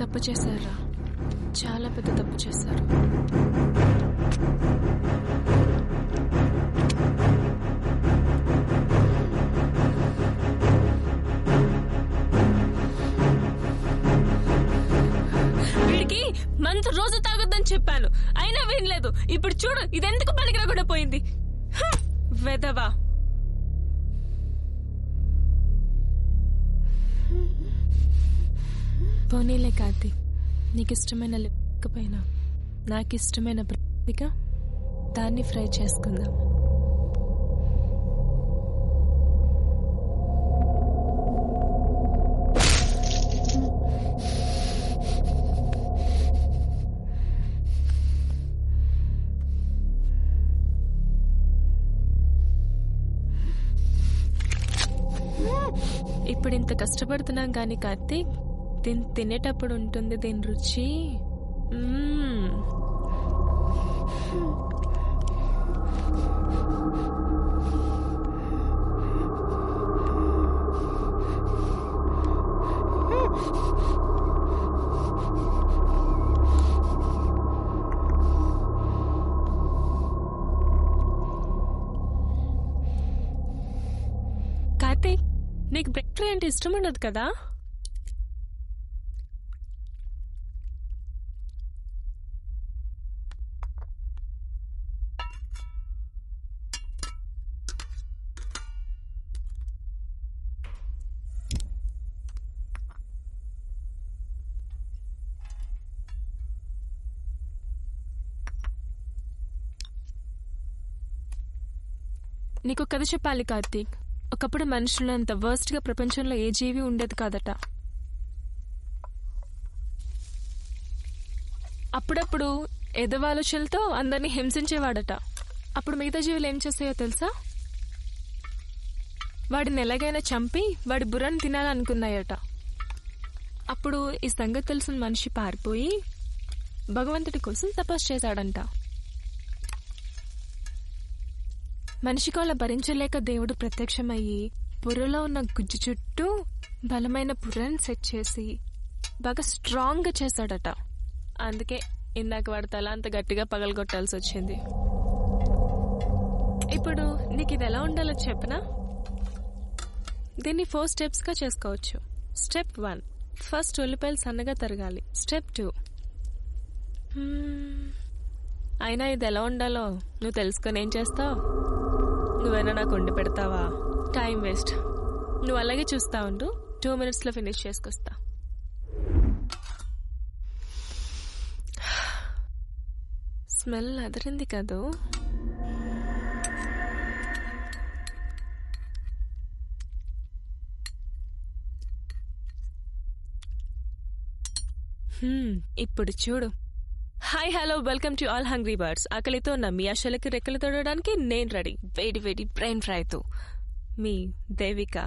తప్పు చేశారా? చాలా పెద్ద తప్పు చేశారు. మందు రోజు తాగొద్దని చెప్పాను, అయినా వినలేదు. ఇప్పుడు చూడు, ఇదెందుకు పలికిరకుండా పోయింది. వెదవా. పోనీలే కార్తీక్, నీకు ఇష్టమైన లేకపోయినా నాకు ఇష్టమైన బ్రతిగా దాన్ని ఫ్రై చేసుకుందాం. ఇప్పుడు ఇంత కష్టపడుతున్నాం కానీ కార్తీక్, దీన్ని తినేటప్పుడు ఉంటుంది దీని రుచి. కార్తీక్, నీకు బ్రెడ్ ఫ్రై అంటే ఇష్టం ఉండదు కదా? నీకు కథ చెప్పాలి కార్తీక్. ఒకప్పుడు మనుషులంత వర్స్ట్ గా ప్రపంచంలో ఏ జీవి ఉండేది కాదట. అప్పుడప్పుడు ఎదవాలోచనలతో అందరినీ హింసించేవాడట. అప్పుడు మిగతా జీవులు ఏం చేస్తాయో తెలుసా? వాడిని ఎలాగైనా చంపి వాడి బుర్రను తినాలనుకున్నాయట. అప్పుడు ఈ సంగతి తెలిసిన మనిషి పారిపోయి భగవంతుడి కోసం తపస్సు చేశాడంట. మనిషికి అలా భరించలేక దేవుడు ప్రత్యక్షమయ్యి బుర్రలో ఉన్న గుజ్జు చుట్టూ బలమైన బుర్రను సెట్ చేసి బాగా స్ట్రాంగ్ గా చేశాడట. అందుకే ఇందాక వాడి తల అంత గట్టిగా పగలగొట్టాల్సి వచ్చింది. ఇప్పుడు నీకు ఇది ఎలా ఉండాలో చెప్పనా? దీన్ని 4 స్టెప్స్ గా చేసుకోవచ్చు. స్టెప్ 1, ఫస్ట్ ఉల్లిపాయలు సన్నగా తరగాలి. స్టెప్ 2, అయినా ఇది ఎలా ఉండాలో నువ్వు తెలుసుకొని ఏం చేస్తావు? నువ్వైనా నాకు వండి పెడతావా? Time waste. నువ్వు అలాగే చూస్తా ఉండు, 2 minutes లో ఫినిష్ చేసుకొస్తా. స్మెల్ అదిరింది కదూ. ఇప్పుడు చూడు. Hi, hello, welcome to all hungry birds. ఆకలితో ఉన్న మీ ఆశలకి రెక్కలు తొడడానికి నేను రెడీ. వేడి వేడి బ్రెయిన్ ఫ్రైతో. మీ దేవిక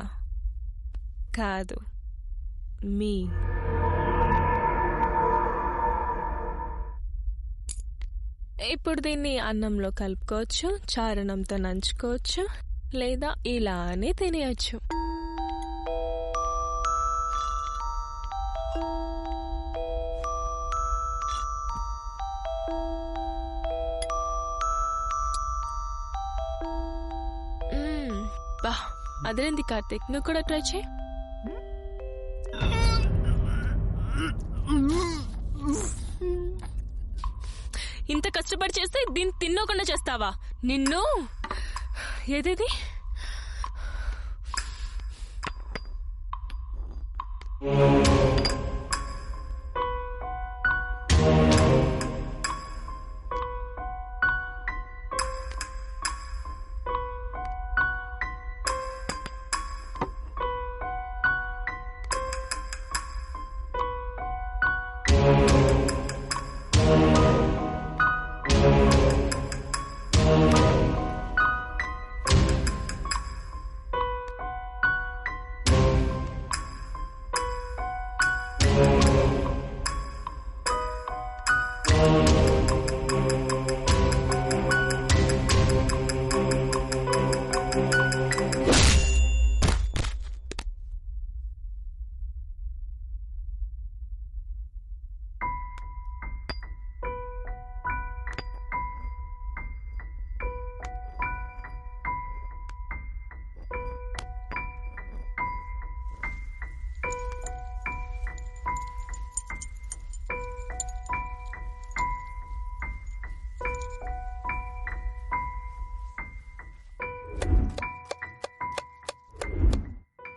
కాదు, మీ. ఇప్పుడు దీన్ని అన్నంలో కలుపుకోవచ్చు, చారణంతో నంచుకోవచ్చు, లేదా ఇలానే తినేయచ్చు. బా, అదేంటి కార్తీక్, నువ్వు కూడా ట్రై చేయి. ఇంత కష్టపడి చేస్తే దీన్ని తిన్నకుండా చేస్తావా? నిన్ను ఏదేది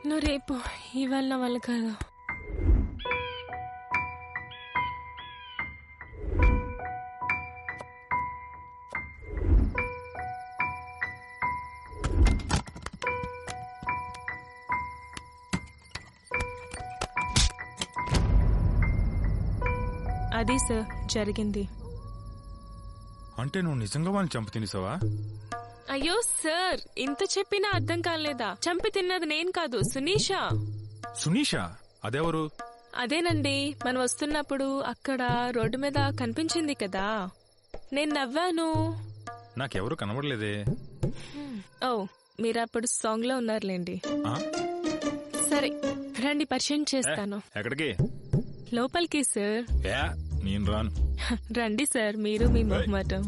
నువ్వు రేపు ఇవాళ నా వల్ల కాదు. అది సార్ జరిగింది. అంటే నువ్వు నిజంగా వాళ్ళని చంపి తినేసావా? అయ్యో సార్, ఇంత చెప్పినా అర్థం కాలేదా? చంపి తిన్నది నేను కాదు, సునీషా. సునీషా? అదెవరు? అదేనండి, మనం వస్తున్నప్పుడు అక్కడ రోడ్డు మీద కనిపించింది కదా, నేను నవ్వాను. నాకెవరు కనబడలేదే. ఓ, మీరు అప్పుడు సాంగ్ లో ఉన్నారులేండి. సరే రండి, పరిచయం చేస్తాను. ఎక్కడికి? లోపలికి సార్. నేను రాను. రండి సార్, మీరు మీ మొహమాటం.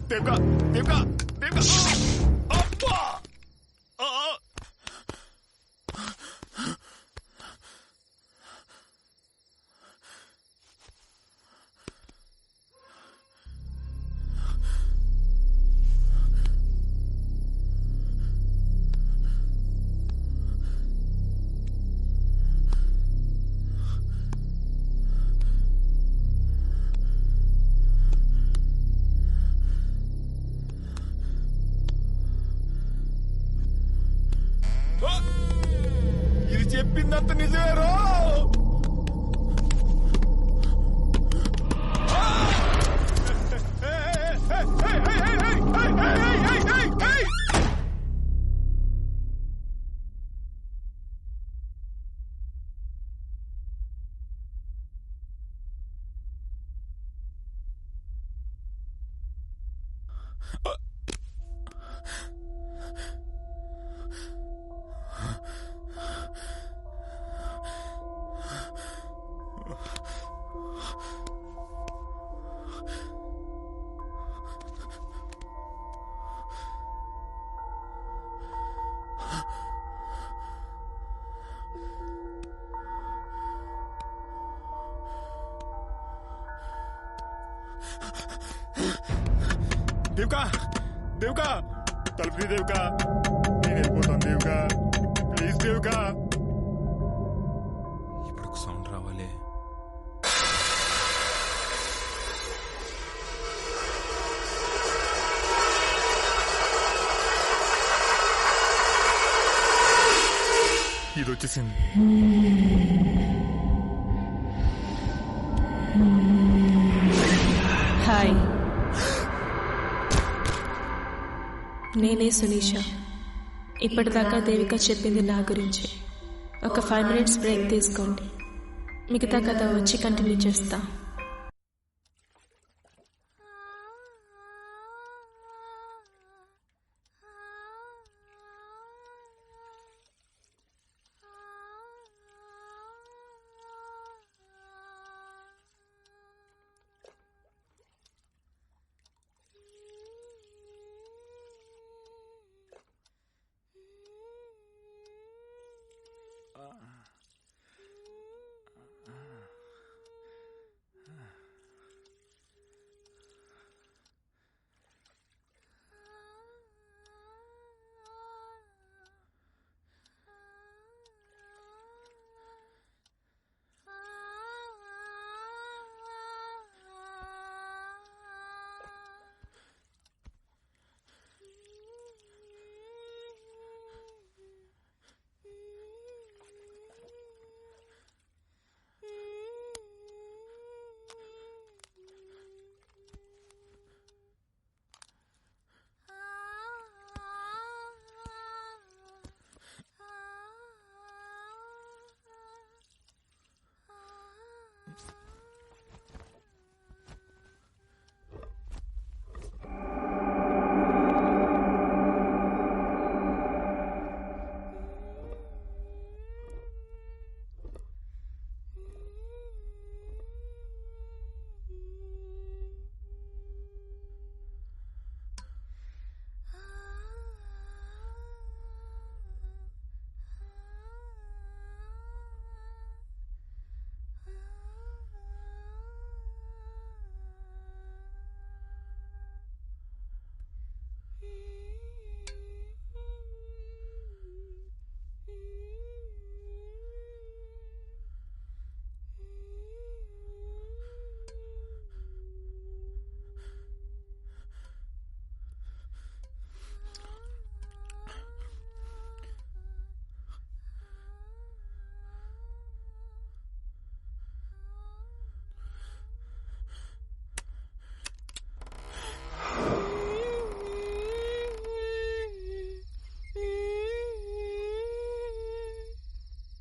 దేవికా, దేవికా, దేవికా. చెప్పిందంత నిజమేరో. దేవికా, దేవికా, తలుపు దేవికా, నేను వెళ్ళిపోతాను దేవికా, ప్లీజ్ దేవికా. ఇప్పుడు ఒక సౌండ్ రావాలి. ఇది వచ్చేసింది. హాయ్, నేనే సునీష. ఇప్పటిదాకా దేవిక చెప్పింది నా గురించి. ఒక 5 minutes బ్రేక్ తీసుకోండి, మిగతా కథ వచ్చి కంటిన్యూ చేస్తా.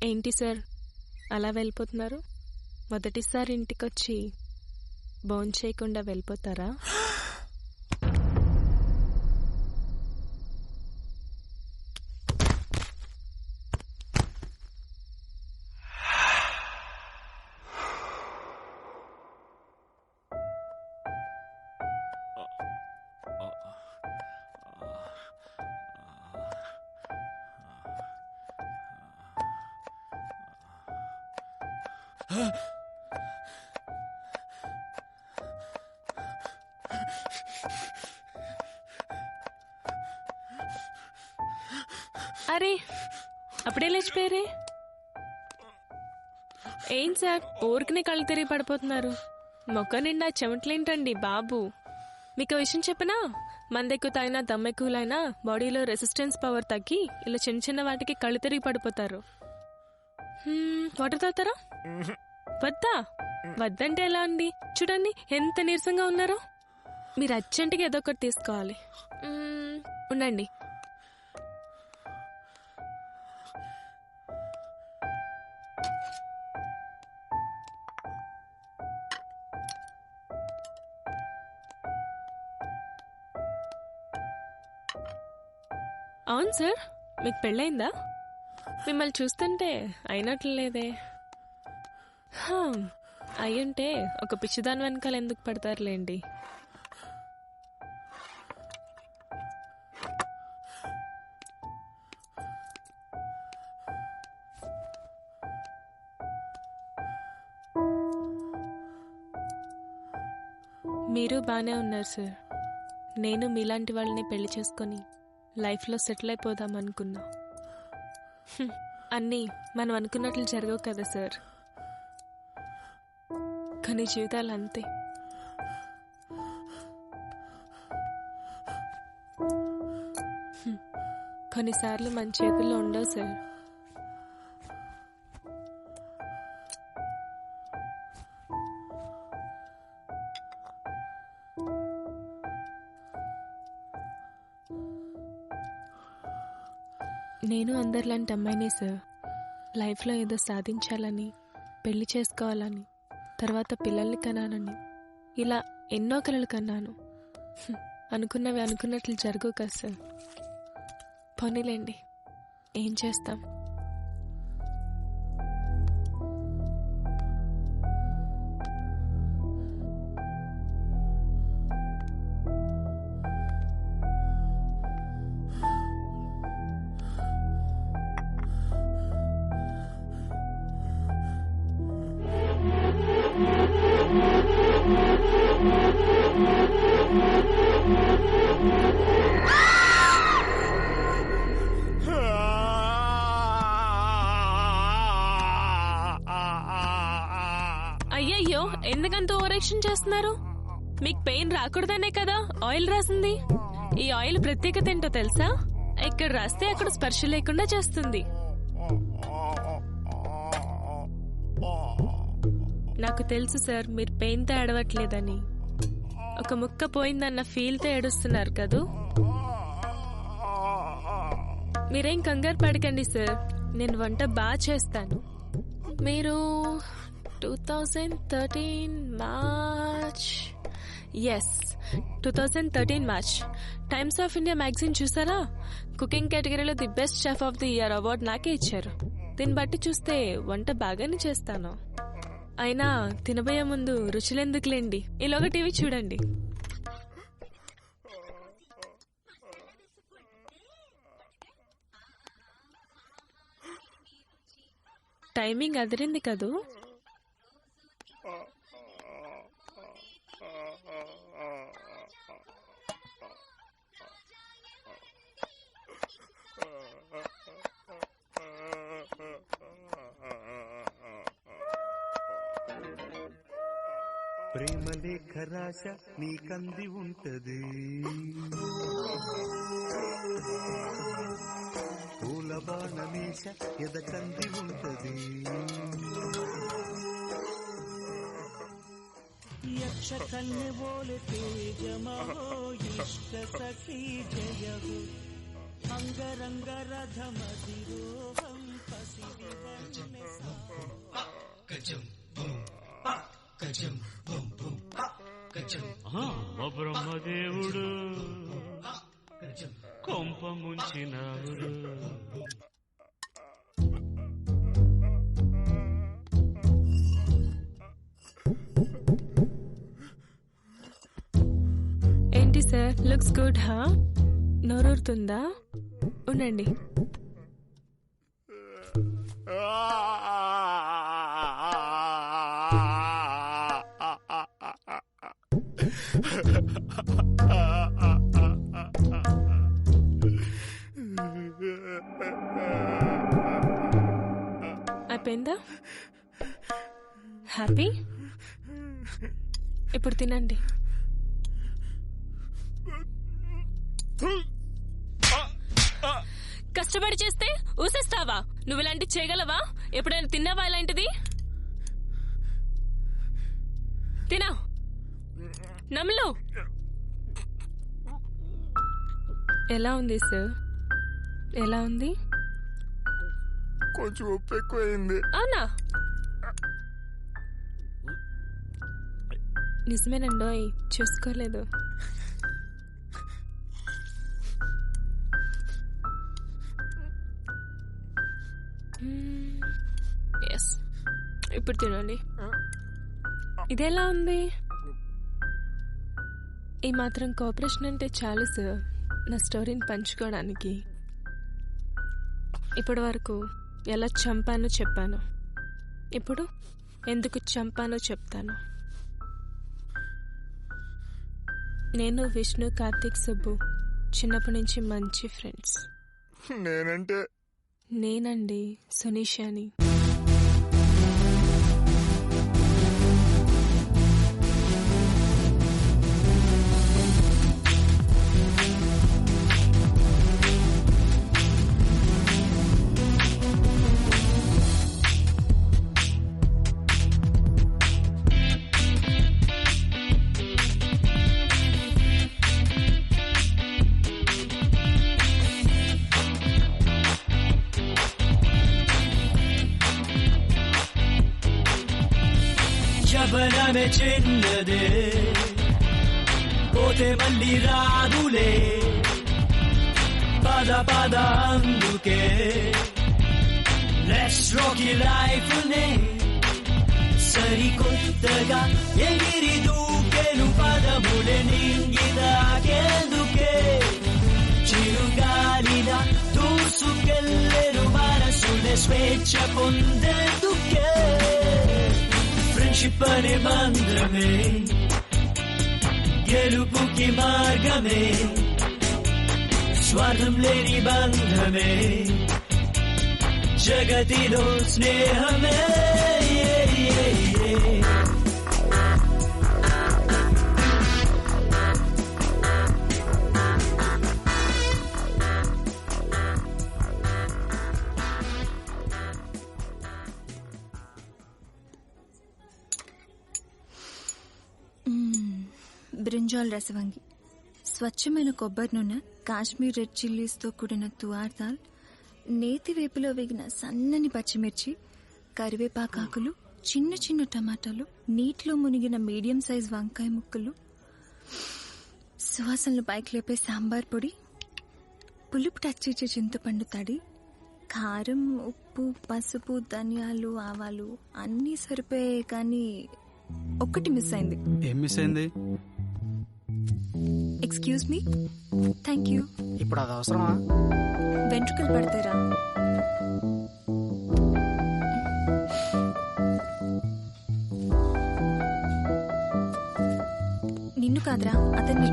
ఏంటి సార్ అలా వెళ్ళిపోతున్నారు? మొదటిసారి ఇంటికొచ్చి భోంచేయకుండా వెళ్ళిపోతారా? అరే అప్పుడే లేచిపోయారే. ఏం సార్ ఊరికనే కళ్ళు తిరిగి పడిపోతున్నారు? మొక్క నిండా చెమట్లేంటండి బాబు. మీకు విషయం చెప్పనా? మందెక్కువ తాగినా దమ్మెక్కువలైనా బాడీలో రెసిస్టెన్స్ పవర్ తగ్గి ఇలా చిన్న చిన్న వాటికి కళ్ళు తిరిగి పడిపోతారు. వాటర్ తాగుతారా? వద్దా? వద్దంటే ఎలా అండి? చూడండి ఎంత నీరసంగా ఉన్నారో. మీరు అర్జెంటుగా ఏదో ఒకటి తీసుకోవాలి. ఉండండి. అవును సార్, మీకు పెళ్ళయిందా? మిమ్మల్ని చూస్తుంటే అయినట్లు లేదే. అయ్యుంటే ఒక పిచ్చిదాని వెనకాల ఎందుకు పడతారులేండి. మీరు బాగానే ఉన్నారు సార్. నేను మీలాంటి వాళ్ళని పెళ్లి చేసుకొని లైఫ్లో సెటిల్ అయిపోదాం అనుకున్నా. అన్నీ మనం అనుకున్నట్లు జరగవు కదా సార్. కానీ జీవితాలు అంతే. కొన్నిసార్లు మన చేతుల్లో ఉండవు సార్. నేను అందరిలాంటి అమ్మాయినే సార్. లైఫ్లో ఏదో సాధించాలని, పెళ్లి చేసుకోవాలని, తర్వాత పిల్లల్ని కనాలని, ఇలా ఎన్నో కలలు కన్నాను. అనుకున్నవి అనుకున్నట్లు జరగవు కదా సార్. పోనీలేండి, ఏం చేస్తాం. అయ్యయ్యో, ఎందుకంత ఓవరాక్షన్ చేస్తున్నారు? మీకు పెయిన్ రాకూడదనే కదా ఆయిల్ రాసింది. ఈ ఆయిల్ ప్రత్యేకత ఏంటో తెలుసా? ఇక్కడ రాస్తే అక్కడ స్పర్శ లేకుండా చేస్తుంది. నాకు తెలుసు సార్, మీరు పెయిన్తో ఏడవట్లేదని. ఒక ముక్క పోయిందన్న ఫీల్తో ఏడుస్తున్నారు కదూ. మీరేం కంగారు పడకండి సార్, నేను వంట బాగా చేస్తాను. మీరు 2013 March 2013 March times of India magazine చూసారా? కుకింగ్ కేటగిరీలో the best chef of the year award నాకే ఇచ్చారు. దీన్ని బట్టి చూస్తే వంట బాగానే చేస్తాను. అయినా తినబోయే ముందు రుచులెందుకులేండి, ఇలాగ టీవీ చూడండి. టైమింగ్ అదిరింది కదూ. ప్రేమ లేఖ రాశ నీకంది ఉంటది, పూల బాణమేష ఎదకంది ఉంటది. యక్ష కన్య బోలే తేజమహో ఇష్ట సఖీ జయహో అంగరంగ రథమధిరోహం పసిడి వన్నె బ్రహ్మదేవుడు కొంప ముంచినావుడు. ఏంటి సార్, లుక్స్ గుడ్ హా? నోరూరుతుందా? ఉండండి. అయిపోయిందా? హ్యాపీ? ఇప్పుడు తినండి. కష్టపడి చేస్తే ఊసేస్తావా? నువ్వు ఇలాంటివి చేయగలవా? ఎప్పుడైనా తిన్నావా ఇలాంటిది? తినా నమ్ములు. ఎలా ఉంది సార్? ఎలా ఉంది? కొంచెం ఉప్పు ఎక్కువైంది. అవునా? నిజమేనండోయ్, చూసుకోలేదు. ఎస్, ఇప్పుడు తినండి. ఇదెలా ఉంది? ఈ మాత్రం కోఆపరేషన్ అంటే చాలు సార్ నా స్టోరీని పంచుకోవడానికి. ఇప్పటి వరకు ఎలా చంపానో చెప్పాను, ఇప్పుడు ఎందుకు చంపానో చెప్తాను. నేను, విష్ణు, కార్తీక్, సుబ్బు చిన్నప్పటి నుంచి మంచి ఫ్రెండ్స్. నేనండి సునీషాని. శబనమే చిన్నదే పోతే మళ్ళీ రాదులే, పద పద అందుకే లెట్స్ రాక్ ఈ లైఫ్ నే సరికొత్తగా ఎగిరి దూకెను పదములే నింగిదాకేందుకే, చిరుగాలిలా దూసుకెళ్ళెను మనసులే స్వేచ్ఛ పొందేందుకే. ఫ్రెండ్షిప్ అనే మంత్రమే గెలుపుకి మార్గమే, స్వార్థం లేని బంధమే జగతిలో స్నేహమే. బ్రింజాల్ రసవంగి, స్వచ్ఛమైన కొబ్బరి నూనె, కాశ్మీర్ రెడ్ చిల్లీస్తో కూడిన తువార్ దాల్, నేతి వేపులో వేగిన సన్నని పచ్చిమిర్చి, కరివేపాకాకులు, చిన్న చిన్న టమాటాలు, నీటిలో మునిగిన మీడియం సైజ్ వంకాయ ముక్కలు, సువాసనలు పైకి లేపే సాంబార్ పొడి, పులుపు టచ్ ఇచ్చే చింతపండు తడి, కారం, ఉప్పు, పసుపు, ధనియాలు, ఆవాలు అన్నీ సరిపోయాయి. కానీ ఒక్కటి మిస్ అయింది. ఏం మిస్ అయింది? Excuse me. Thank you. ఇప్పుడు అది అవసరమా? వెంట్రుకలు పడతారా? నిన్ను కాదురా, అతన్ని.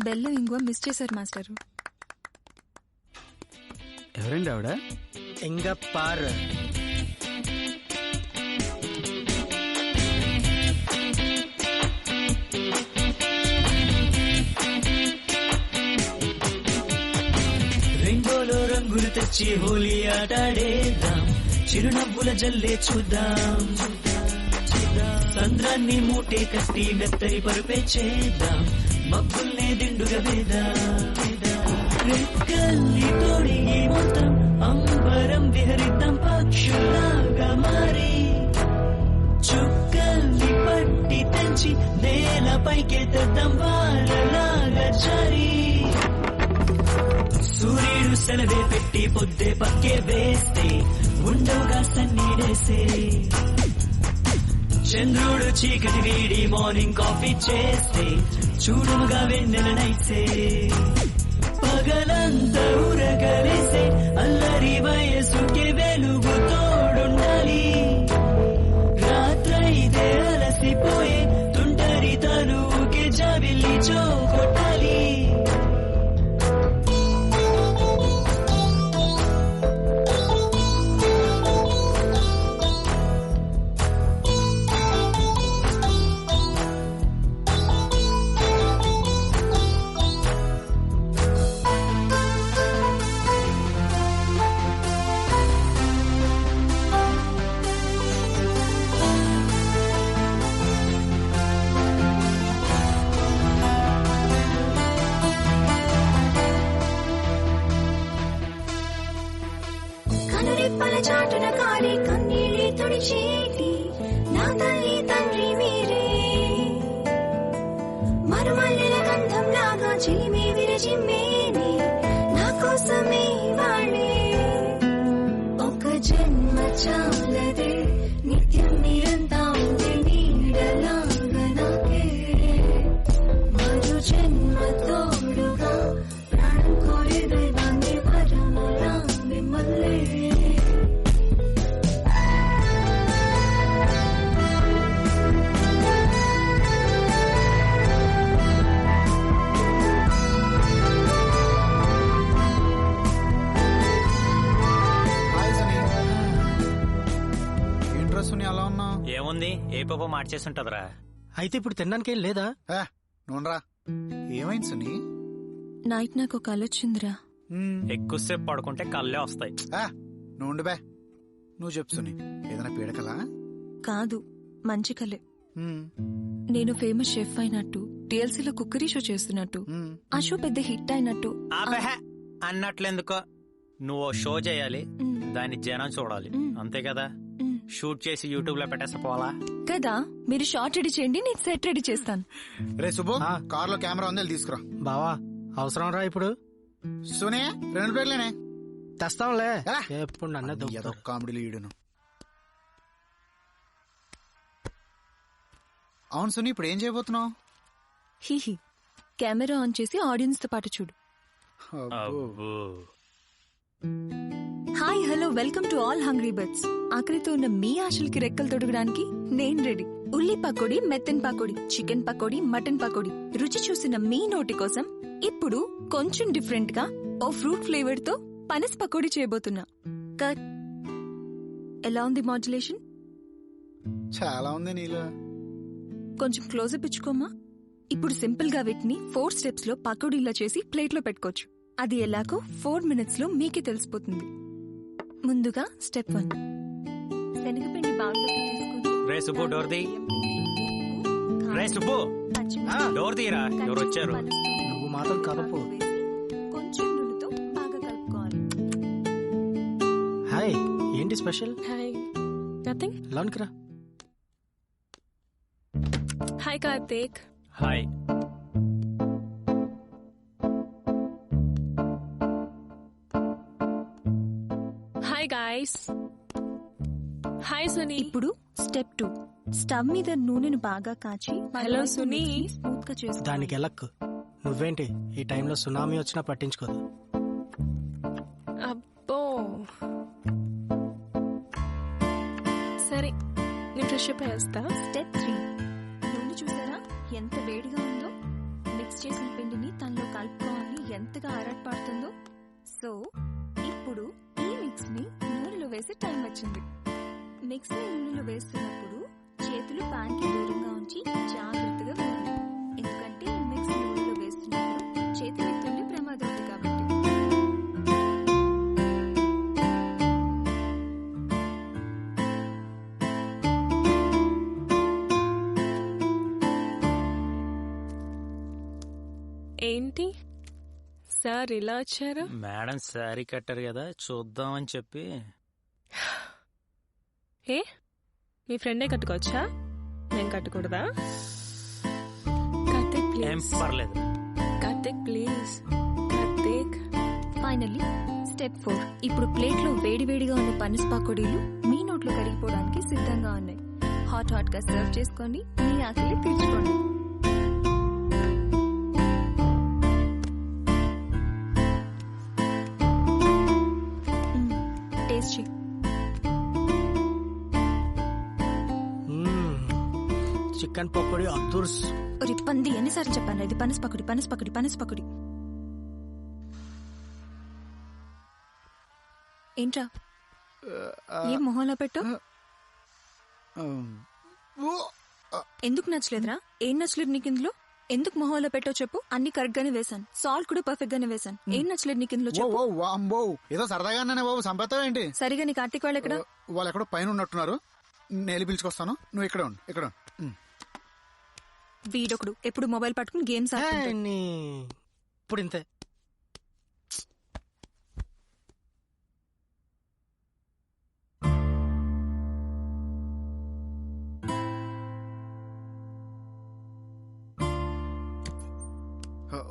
బెల్లం ఇంగువ మిస్ చేశారు మాస్టరు. ఎవరండి ఆవిడ? ఎంగప్పార్. రెయిన్బోలో రంగులు తెచ్చి హోలీ ఆటాడేద్దాం, చిరునవ్వుల జల్లే చూద్దాం, సంద్రాన్ని మూటే కట్టి మెత్తని పరుపే చేద్దాం, మబ్బుల్నే దిండుగా వేద్దాం, రెక్కల్ని తోడిగి మొత్తం అంబరం విహరిద్దాం పక్షులాగా మారి, చుక్కల్ని పట్టి తెంచి నేలపైకే తెద్దాం వాళ్ళలాగా జారి, సూర్యుడు సెలవే పెట్టి పొద్దే పక్కే వేస్తే ఉండవుగా సన్నీడేసే, చంద్రుడు చీకటి వీడి మార్నింగ్ కాఫీ చేస్తే చూడముగా వెన్నెలనైసే, పగలంతా ఉరగలే చిమ్మేనే నా కోసమే వాడే ఒక జన్మ చాలదే నిత్యం నిరంతాంగే నీడలాగా నాకే మరో జన్మ తోడుగా ప్రాణం కోరే దైవాన్ని వరములా మిమ్మల్ని సుని అలా ఉన్నావు? ఏముంది, ఏ పాప మార్చేస్తుంటదిరా. అయితే ఇప్పుడు తినడానికి ఏం లేదా? నూనరా, ఏమైంది సుని? నైట్ నాకు ఒక ఆలోచిందిరా. ఎక్కువసేపు పడుకుంటే కళ్ళే వస్తాయి. నువ్వు బే, నువ్వు చెప్పు సుని. ఏదైనా పీడకలా? కాదు, మంచి కలే. నేను ఫేమస్ షెఫ్ అయినట్టు, టీఎల్సీలో కుక్కరీ షో చేస్తున్నట్టు, ఆ షో పెద్ద హిట్ అయినట్టు. అన్నట్లెందుకో, నువ్వు షో చేయాలి, దాన్ని జనం చూడాలి, అంతే కదా. షూట్ చేసి యూట్యూబ్ లో పెట్టేస్తా పోవాలా కదా. మీరు షార్ట్ రెడీ చేయండి, నేను సెట్ రెడీ చేస్తాను. రే సుబ్బు, కార్ లో కెమెరా ఉంది, తీసుకురా. బావా అవసరం రా ఇప్పుడు. సునే 2 ప్లేట్లేనే తెస్తాంలే. ఎప్పుడు నన్ను ఏదో కామెడీలు ఈడును. అవును సుని, ఇప్పుడు ఏం చేయబోతున్నావు? హిహి, కెమెరా ఆన్ చేసి ఆడియన్స్ తో పాటు చూడు. Hi, hello, welcome to all hungry birds. ఆకలితో ఉన్న మీ ఆశలకి రెక్కలు తొడగడానికి నేను రెడీ. ఉల్లి పకోడీ, మెత్తన్ పకోడీ, చికెన్ పకోడీ, మటన్ పకోడీ, రుచి చూసిన మీ నోటి కోసం ఇప్పుడు కొంచెం డిఫరెంట్ గా ఓ ఫ్రూట్ ఫ్లేవర్ తో పనస్ పకోడీ చేయబోతున్నా. కట్. ఎలా ఉంది మాడ్యులేషన్? చాలా ఉంది నీలో. కొంచెం క్లోజప్ ఇచ్చుకోమా. ఇప్పుడు సింపుల్ గా వీటిని 4 స్టెప్స్ లో పకోడీలా చేసి ప్లేట్ లో పెట్టుకోవచ్చు. అది ఎలాగో 4 minutes లో మీకే తెలిసిపోతుంది. ముందుగా స్టెప్ 1, శనగపిండి బాగా రే సుబ్బు, డోర్ ది. రే సుబ్బు, డోర్ తీరా, ఎవరు వచ్చారు? నువ్వు మాత్రం కదపు. కొంచెం నూనెతో బాగా కలుపుకోవాలి. హాయ్, ఏంటి స్పెషల్? Hi, nothing. లోనికి రా. Hi Karthik. Hi. Hi guys. Hi Suni. ఇప్పుడు స్టెప్ 2, స్టవ్ మీద నూనెను బాగా కాచి హలో సునీ. స్మూత్ గా చేసుకోవాలి. దానికి ఎలక్కు. నువ్వేంటి ఈ టైంలో సునామీ వచ్చినా పట్టించుకోదు. అబ్బో, సరే నేను ఫ్రెష్ అప్ అయ్యేస్తా. స్టెప్ 3, నూనె చూసారా ఎంత వేడిగా ఉందో? మిక్స్ చేసిన పిండిని తనలో కలుపుకోవాలి, ఎంతగా ఆరాటపడుతుందో. సో ఇప్పుడు ఈ మిక్స్ ని నూనెలో వేసి టైం వచ్చింది. మిక్స్ ని నూనెలో వేస్తున్నప్పుడు చేతులు పాన్ కి దూరంగా ఉంచి జాగ్రత్తగా వేయాలి. ఎందుకంటే ఈ మిక్స్ నూనెలో వేస్తున్నప్పుడు చేతులు ఎత్తుండే ప్రమాదం ఉంది కాబట్టి. ఏంటి సార్ ఇలా వచ్చారు? మేడం శారీ కట్టారు కదా, చూద్దామని చెప్పి. ఏ, మీ ఫ్రెండే కట్టుకోవచ్చా, నేను కట్టకూడదా? కార్తీక్ ఏం ప్లీజ్. పర్లేదు. Karthik please. Karthik. Finally step 4, ఇప్పుడు ప్లేట్ లో వేడివేడిగా ఉన్న పనస పకోడీలు మీ నోట్లో కరిగిపోవడానికి సిద్ధంగా ఉన్నాయి. హాట్ హాట్ గా సర్వ్ చేసుకోండి, మీ ఆకలి తీర్చుకోండి. టేస్ట్ చెయ్యి. చికెన్ పకోడీ అద్దుర్స్. ఒరి పంది, ఎన్నిసార్లు చెప్పాను ఇది పనస పకోడీ, పనస పకోడీ, పనస పకోడీ. ఏంట్రా ఏం మొహంలో పెట్టు? ఎందుకు నచ్చలేదురా? ఏం నచ్చలేదు నీకు ఇందులో? ఎందుకు మొహంలో పెట్టో చెప్పు. అన్ని కరెక్ట్ గానే వేసాను, సాల్ట్ కూడా పర్ఫెక్ట్ గానే వేసాను. ఏం నచ్చలేదు నీకు ఇందులో చెప్పు. ఏదో సరదాగానే బాబు, సంపేతావు ఏంటి? సరిగా నీ కార్తీక్ వాళ్ళు ఎక్కడ? వాళ్ళు ఎక్కడో పైన ఉన్నట్టున్నారు, నేను పిలుచుకొస్తాను, నువ్వు ఇక్కడ ఉండు. ఇక్కడ వీడొకడు ఎప్పుడు మొబైల్ పట్టుకుని గేమ్స్ ఆడుతుంటాడు. ఇప్పుడు ఇంతే.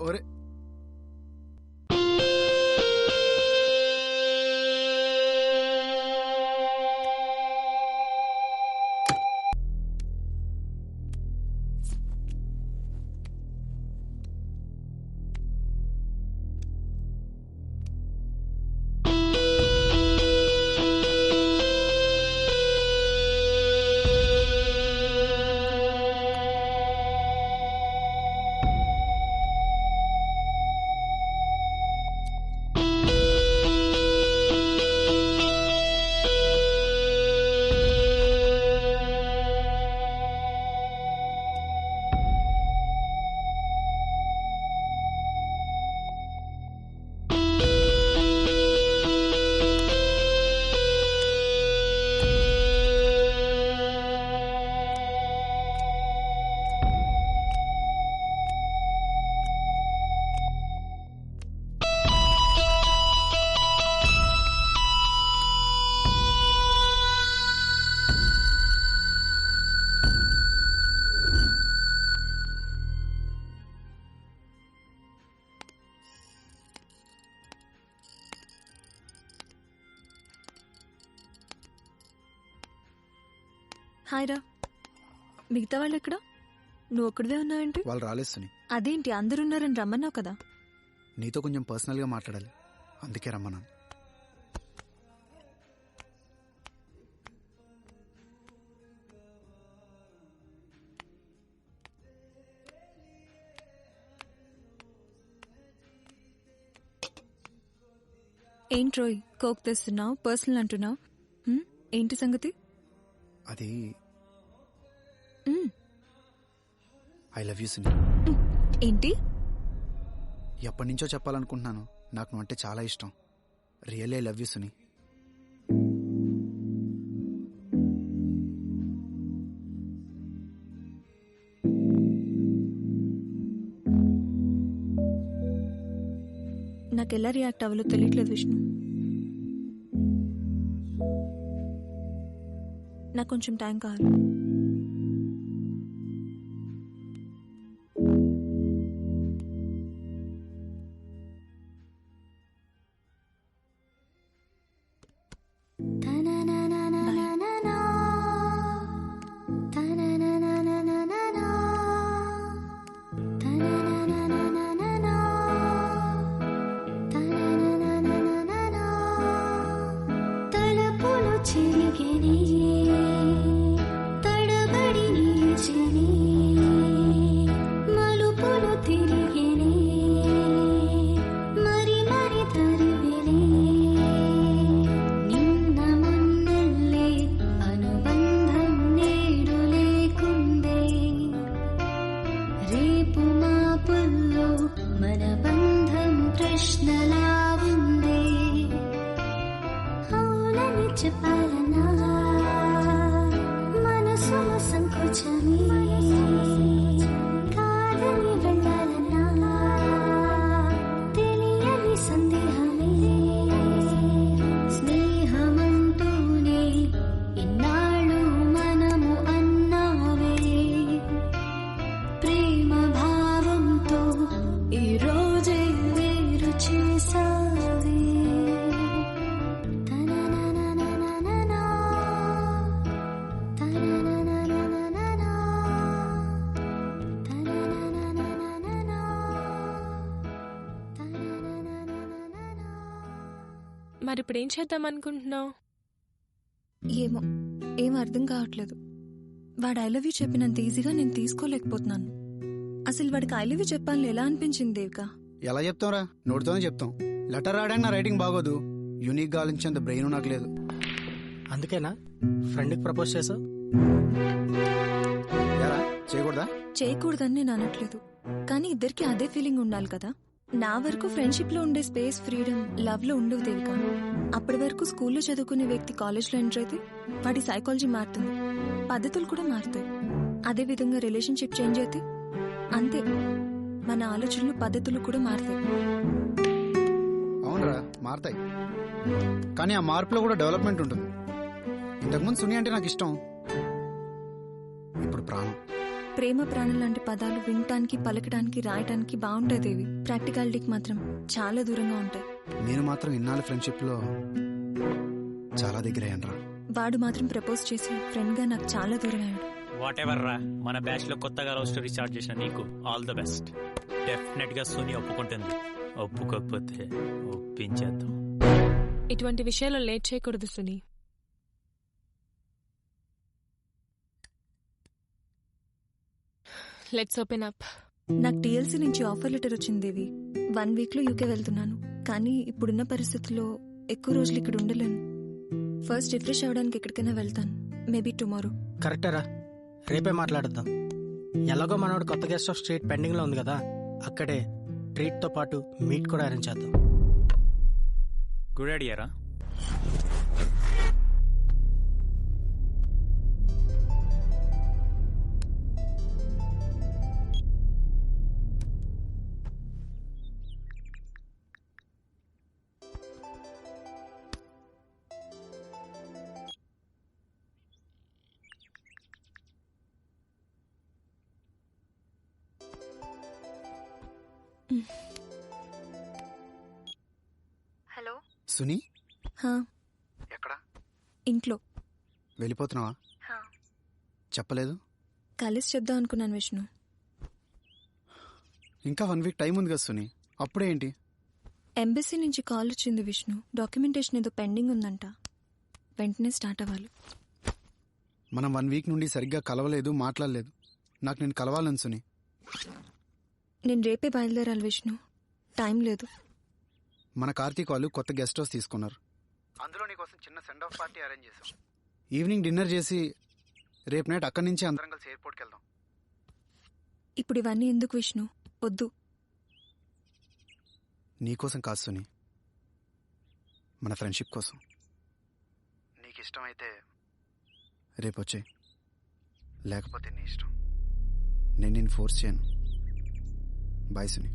ఒరే హాయ్ రా. మిగతా వాళ్ళు ఎక్కడ? నువ్వు ఒక్కడివే ఉన్నావేంటి? వాళ్ళు రాలేదు సుని. అదేంటి అందరున్నారని రమ్మన్నావు కదా. నీతో కొంచెం పర్సనల్గా మాట్లాడాలి, అందుకే రమ్మన్నాను. ఏంట్రోయ్ కోక్ తెస్తున్నావు, పర్సనల్ అంటున్నావు? ఏంటి సంగతి? అది మ్, ఐ లవ్ యూ సుని. ఏంటి? ఎప్పటి నుంచో చెప్పాలనుకుంటున్నాను, నాకు నువ్వు అంటే చాలా ఇష్టం. Really I love you Suni. నాకు ఎలా రియాక్ట్ అవ్వాలో తెలియట్లేదు విష్ణు. నాకు కొంచెం టైం కావాలి. మరి ఇప్పుడు ఏం చేద్దాం అనుకుంటున్నావు? ఏమో ఏం అర్థం కావట్లేదు. వాడు ఐ లవ్ యూ చెప్పినంత ఈజీగా నేను తీసుకోలేకపోతున్నాను. అసలు వాడికి ఐ లవ్ యూ చెప్పాలని ఎలా అనిపించింది దేవిక? ఎలా చెప్తాంరా, నోటితోనే చెప్తాం. లెటర్ రాయడానికి నా రైటింగ్ బాగోదు, యూనిక్ గా ఆలోచించేంత బ్రెయిన్ నాకు లేదు. అందుకేనా ఫ్రెండ్కి ప్రపోజ్ చేసావు? చేయకూడదా? చేయకూడదని నేను అనట్లేదు, కానీ ఇద్దరికి అదే ఫీలింగ్ ఉండాలి కదా. నా వరకు ఫ్రెండ్షిప్ లో ఉండే స్పేస్, ఫ్రీడమ్ లవ్ లో ఉండవు దేవిక. అప్పటి వరకు స్కూల్లో చదువుకునే వ్యక్తి కాలేజ్ లో ఎంటర్ అయితే వాడి సైకాలజీ మారుతుంది, పద్ధతులు కూడా మారుతాయి. అదే విధంగా రిలేషన్షిప్ చేంజ్ అయితే అంతే, మన ఆలోచనలు పద్ధతులు కూడా మారుతాయి. అవునరా, మారుతాయి, కానీ ఆ మార్పులో కూడా డెవలప్మెంట్ ఉంటుంది. ఇంతకుముందు సుని అంటే నాకు ఇష్టం, ఇప్పుడు ప్రాణం. ప్రేమ, ప్రాణం లాంటి పదాలు వినటానికి, పలకడానికి, రాయటానికి బాగుంటాయి దేవి. ప్రాక్టికాలిటీకి మాత్రం చాలా దూరంగా ఉంటాయి. నేను మాత్రం ఇన్నాళ్ళ ఫ్రెండ్షిప్ లో చాలా దగ్గర అయ్యానరా. వాడు మాత్రం ప్రపోజ్ చేసి ఫ్రెండ్ గా నాకు చాలా దూరం అయ్యాడు. వాట్ ఎవర్ రా, మన బ్యాచ్ లో కొత్తగా లవ్ స్టోరీ స్టార్ట్ చేసిన నీకు ఆల్ ద బెస్ట్. డెఫినెట్ గా సోని ఒప్పుకుంటుంది, ఒప్పుకోకపోతే ఒప్పించేద్దాం. ఇటువంటి విషయాల్లో లేట్ చేయకూడదు సుని. Let's open up. నాకు టీఎల్సీ నుంచి ఆఫర్ లెటర్ వచ్చింది దేవి. 1 వీక్ లో యూకే వెళ్తున్నాను, కానీ ఇప్పుడున్న పరిస్థితుల్లో ఎక్కువ రోజులు ఇక్కడ ఉండలేను. ఫస్ట్ రిఫ్రెష్ అవ్వడానికి ఎక్కడికైనా వెళ్తాను, మేబీ టుమారో. కరెక్టరా, రేపే మాట్లాడద్దాం. ఎలాగో మనోడు కొత్త గెస్ట్ ఆఫ్ స్ట్రీట్ పెండింగ్ లో ఉంది కదా, అక్కడే ట్రీట్ తో పాటు మీట్ కూడా అరేంజ్ చేద్దాం. గుడ్ ఐడియారా. హలో సుని, హా, ఎక్కడ? ఇంట్లో. వెళ్ళిపోతున్నావా? హా. చెప్పలేదు. కలిసి చెప్దాం అనుకున్నాను విష్ణు. ఇంకా 1 వీక్ టైం ఉంది కదా సుని, అప్పుడే ఏంటి? ఎంబసీ నుంచి కాల్ వచ్చింది విష్ణు. డాక్యుమెంటేషన్ ఏదో పెండింగ్ ఉందంట, వెంటనే స్టార్ట్ అవ్వాలి. మనం 1 వీక్ నుండి సరిగ్గా కలవలేదు, మాట్లాడలేదు. నాకు నేను కలవాలని సుని. నేను రేపే బయలుదేరాలి విష్ణు, టైం లేదు. మన కార్తీక్ వాళ్ళు కొత్త గెస్ట్ హౌస్ తీసుకున్నారు. అందులో నీకోసం చిన్న సెండ్ ఆఫ్ పార్టీ అరేంజ్ చేశాం. ఈవినింగ్ డిన్నర్ చేసి రేపు నైట్ అక్కడి నుంచి అందరం కలిసి ఎయిర్పోర్ట్కి వెళ్దాం. ఇప్పుడు ఇవన్నీ ఎందుకు విష్ణు, వద్దు. నీకోసం కాదు సుని, మన ఫ్రెండ్షిప్ కోసం. నీకు ఇష్టమైతే రేపు వచ్చే, లేకపోతే నీ ఇష్టం. నేను నిన్ను ఫోర్స్ చేయను. బాయ్ సుని.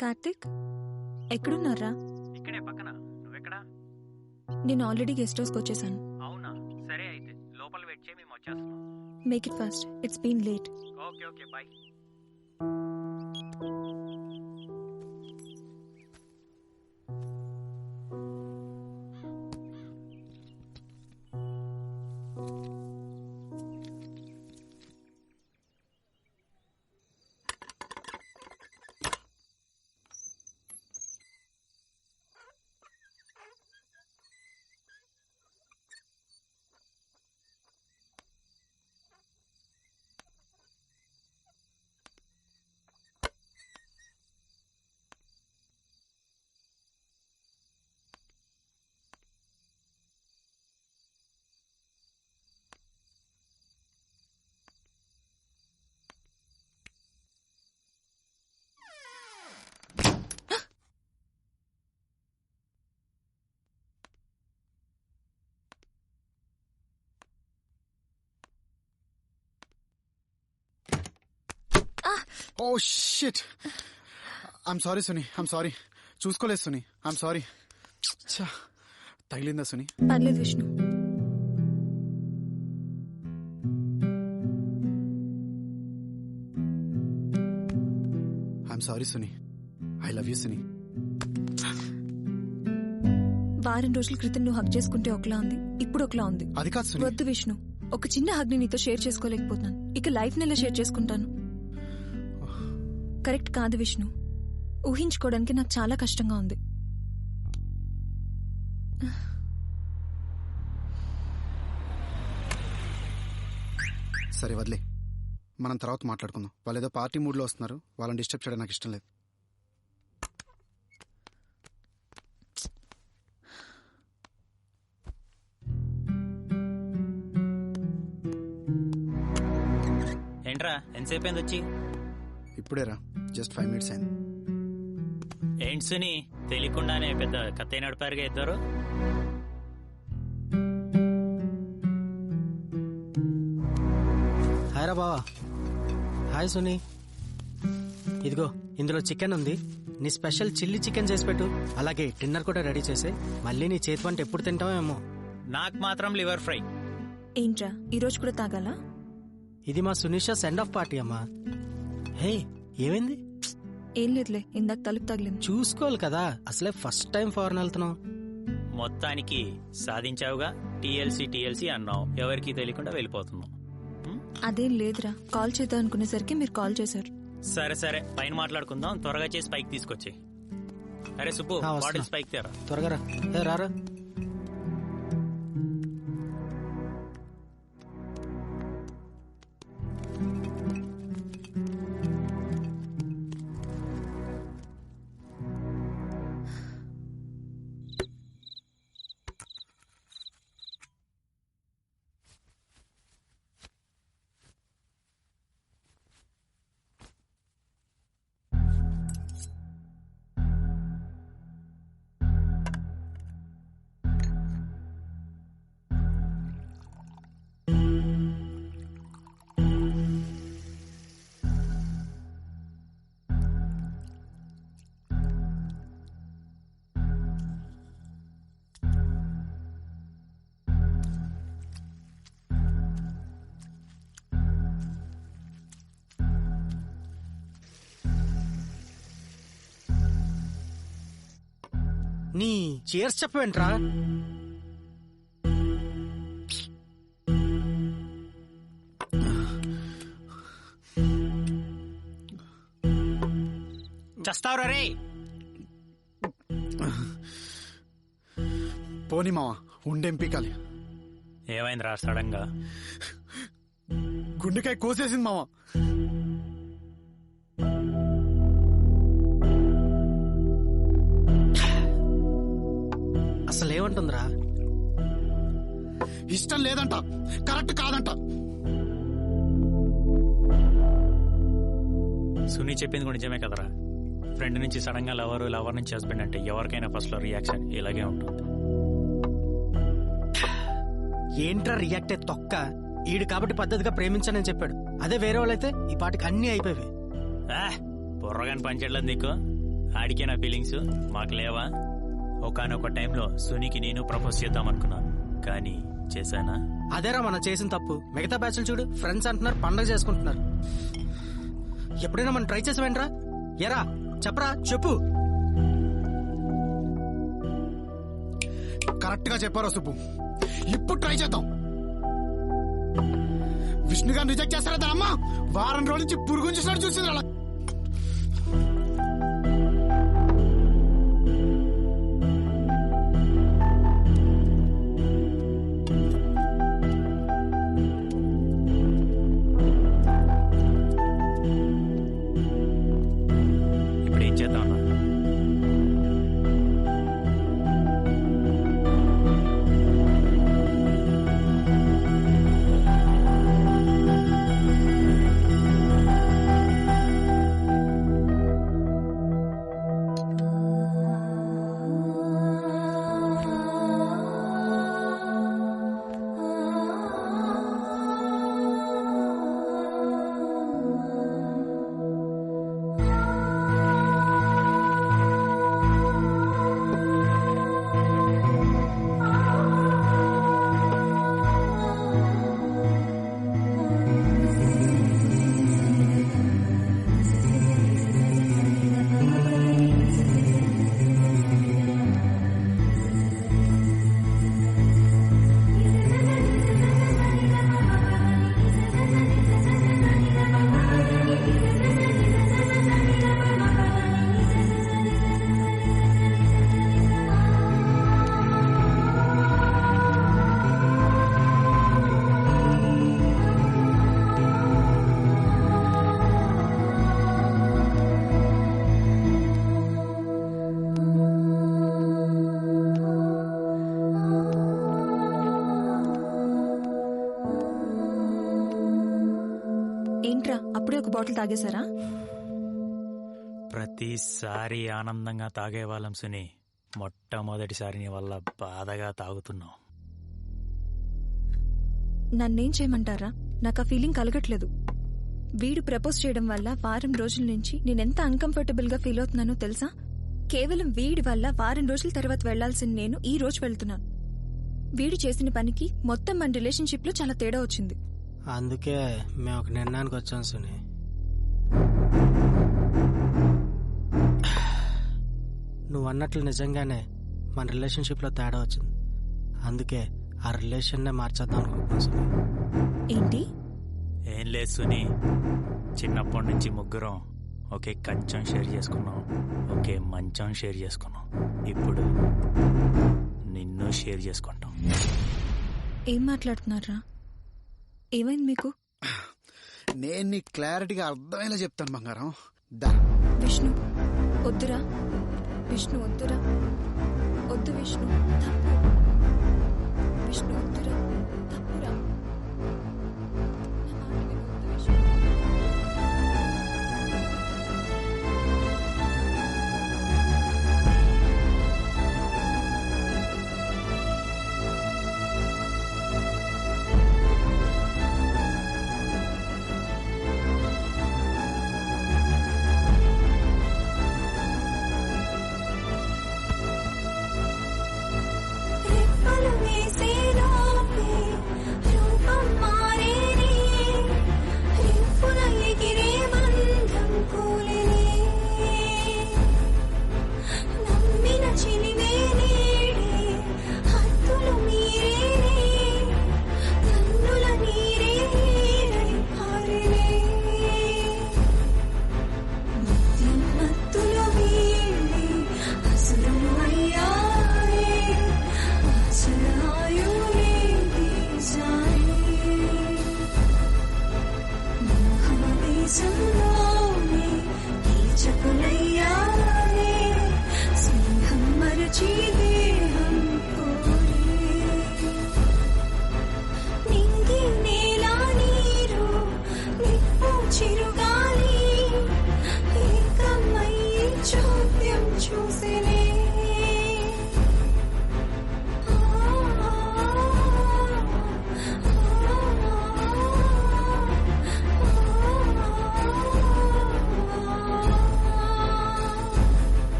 కార్తిక్, ఎక్కడున్నారా? ఇక్కడే పక్కన. నువ్వెక్కడా? నేను ఆల్రెడీ గెస్ట్ హౌస్కి వచ్చేసాను. అవునా, సరే అయితే లోపల వెయిట్ చేయి, మేము వచ్చేస్తున్నాం. Make it fast, it's been late. Okay okay, bye. Oh shit, I'm sorry Suni, I'm sorry. చూసుకోలేదు సుని, ఐమ్ సారీ. తగిలిందా సుని? పర్లేదు Vishnu. I'm sorry Suni, I love you Suni. వారం రోజుల క్రితం నువ్వు హక్ చేసుకుంటే ఒకలా ఉంది, ఇప్పుడు ఒకలా ఉంది. అది కాదు సుని. వద్దు విష్ణు, ఒక చిన్న హగ్ ని నీతో షేర్ చేసుకోలేకపోతున్నాను, ఇక లైఫ్ నెలా షేర్ చేసుకుంటాను? కరెక్ట్ కాదు విష్ణు, ఊహించుకోవడానికి నాకు చాలా కష్టంగా ఉంది. సరే వదిలే, మనం తర్వాత మాట్లాడుకుందాం. వాళ్ళు ఏదో పార్టీ మూడ్లో వస్తున్నారు, వాళ్ళని డిస్టర్బ్ చేయడం నాకు ఇష్టం లేదు. ఏంట్రా, ఎంతసేపు అయింది వచ్చి? ఇప్పుడేరా, జస్ట్ 5 minutes అయింది. ఏంటి సుని, తెలియకుండానే పెద్ద కత్తే నడిపారుగా ఇద్దరు. హాయ్ రా బావా. హాయ్ సుని. ఇదిగో ఇందులో చికెన్ ఉంది, నీ స్పెషల్ చిల్లీ చికెన్ చేసి పెట్టు. అలాగే డిన్నర్ కూడా రెడీ చేసే. మళ్ళీ నీ చేతి వంట ఎప్పుడు తింటావేమో. నాకు మాత్రం లివర్ ఫ్రై. ఏంట్రా, ఈరోజు కూడా తాగాలా? ఇది మా సునీష సెండ్ ఆఫ్ పార్టీ అమ్మా. హే, ఏమైంది? ఏం లేదులే, ఇందాక తలుపు తగిలింది. చూసుకోవాలి కదా, అసలే ఫస్ట్ టైం ఫారెన్ వెళ్తున్నావు. మొత్తానికి సాధించావుగా. టీఎల్సీ అన్నావు, ఎవరికి తెలియకుండా వెళ్ళిపోతున్నావు. అదేం లేదురా, కాల్ చేద్దాం అనుకునేసరికి మీరు కాల్ చేశారు. సరే పైన మాట్లాడుకుందాం, త్వరగా చేసి పైకి తీసుకొచ్చి. అరే సుబ్బు, బాటిల్స్ పైకి తేరా. త్వరగా రా. రారా. నీ చీర్స్ చెప్పవేంట్రా? చస్తావురా రే. పోనీ మావా, ఉండేం పీకాలి. ఏమైందిరా సడన్ గా? గుండెకాయ కోసేసింది మావా. అసలు ఏమంటుందిరా? ఇష్టం లేదంట, కరెక్ట్ కాదంట. సునీ చెప్పింది కూడా నిజమే కదరా. ఫ్రెండ్ నుంచి సడన్ గా లవర్ నుంచి హస్బెండ్ అంటే ఎవరికైనా ఫస్ట్ లో రియాక్షన్ ఇలాగే ఉంటుంది. ఏంట్రా రియాక్ట్ అయ్యి తొక్క? ఈడు కాబట్టి పద్ధతిగా ప్రేమించానని చెప్పాడు. అదే వేరే వాళ్ళైతే ఈ పాటికి అన్నీ అయిపోయాయి. బుర్రగాని పనిచేయలేదు నీకు. ఆడికే నా ఫీలింగ్స్, మాకు లేవా? ఒకనొక టైంలో సునీకి నేను ప్రపోజ్ చేద్దాం అనుకున్నాను, కానీ చేశానా? అదేరా మనం చేసిన తప్పు. మిగతా బ్యాచ్లు చూడు, ఫ్రెండ్స్ అంటున్నారు, పండగ చేసుకుంటున్నారు. ఎప్పుడైనా మనం ట్రై చేసావేంట్రా? ఎరా చెప్పరా, చెప్పు. కరెక్ట్ గా చెప్పారా సుబ్బు? ఇప్పుడు ట్రై చేద్దాం. విష్ణు గారు రిజెక్ట్ చేస్తారా అమ్మా? వారం రోజుల నుంచి పురుగు చూసినట్టు చూసింది అలా. ఇప్పుడు ఏం చేద్దాం? ఏంట్రా అప్పుడే ఒక బాటిల్ తాగేశారా? ప్రతిసారి ఆనందంగా తాగేవాళ్ళం సుని, మొట్టమొదటిసారి నీ వల్ల బాధగా తాగుతున్నావు. నన్నేం చేయమంటారా? నాకు ఆ ఫీలింగ్ కలగట్లేదు. వీడు ప్రపోజ్ చేయడం వల్ల వారం రోజుల నుంచి నేనెంత అన్కంఫర్టబుల్ గా ఫీల్ అవుతున్నానో తెలుసా? కేవలం వీడి వల్ల వారం రోజుల తర్వాత వెళ్లాల్సిన నేను ఈ రోజు వెళ్తున్నాను. వీడు చేసిన పనికి మొత్తం మన రిలేషన్షిప్ లో చాలా తేడా వచ్చింది. అందుకే మేము ఒక నిర్ణయానికి వచ్చాం సుని. నువ్వు అన్నట్లు నిజంగానే మన రిలేషన్షిప్ లో తేడా వచ్చింది. అందుకే ఆ రిలేషన్ నే మార్చేద్దాం అనుకుంటున్నాం సుని. ఏంటి? ఏం లేదు సుని, చిన్నప్పటి నుంచి ముగ్గురం ఒకే కంచం షేర్ చేసుకున్నాం, ఒకే మంచం షేర్ చేసుకున్నాం. ఇప్పుడు నిన్ను షేర్ చేసుకుంటాం. ఏం మాట్లాడుతున్నారా? ఏమైంది మీకు? నేను నీ క్లారిటీగా అర్థమయ్యేలా చెప్తాను బంగారం. దా. విష్ణు వద్దురా, విష్ణు వద్దురా, వద్దు విష్ణు, తప్పు. విష్ణు వద్దురా, తప్పురా. నా మాట విను, వద్దు విష్ణు.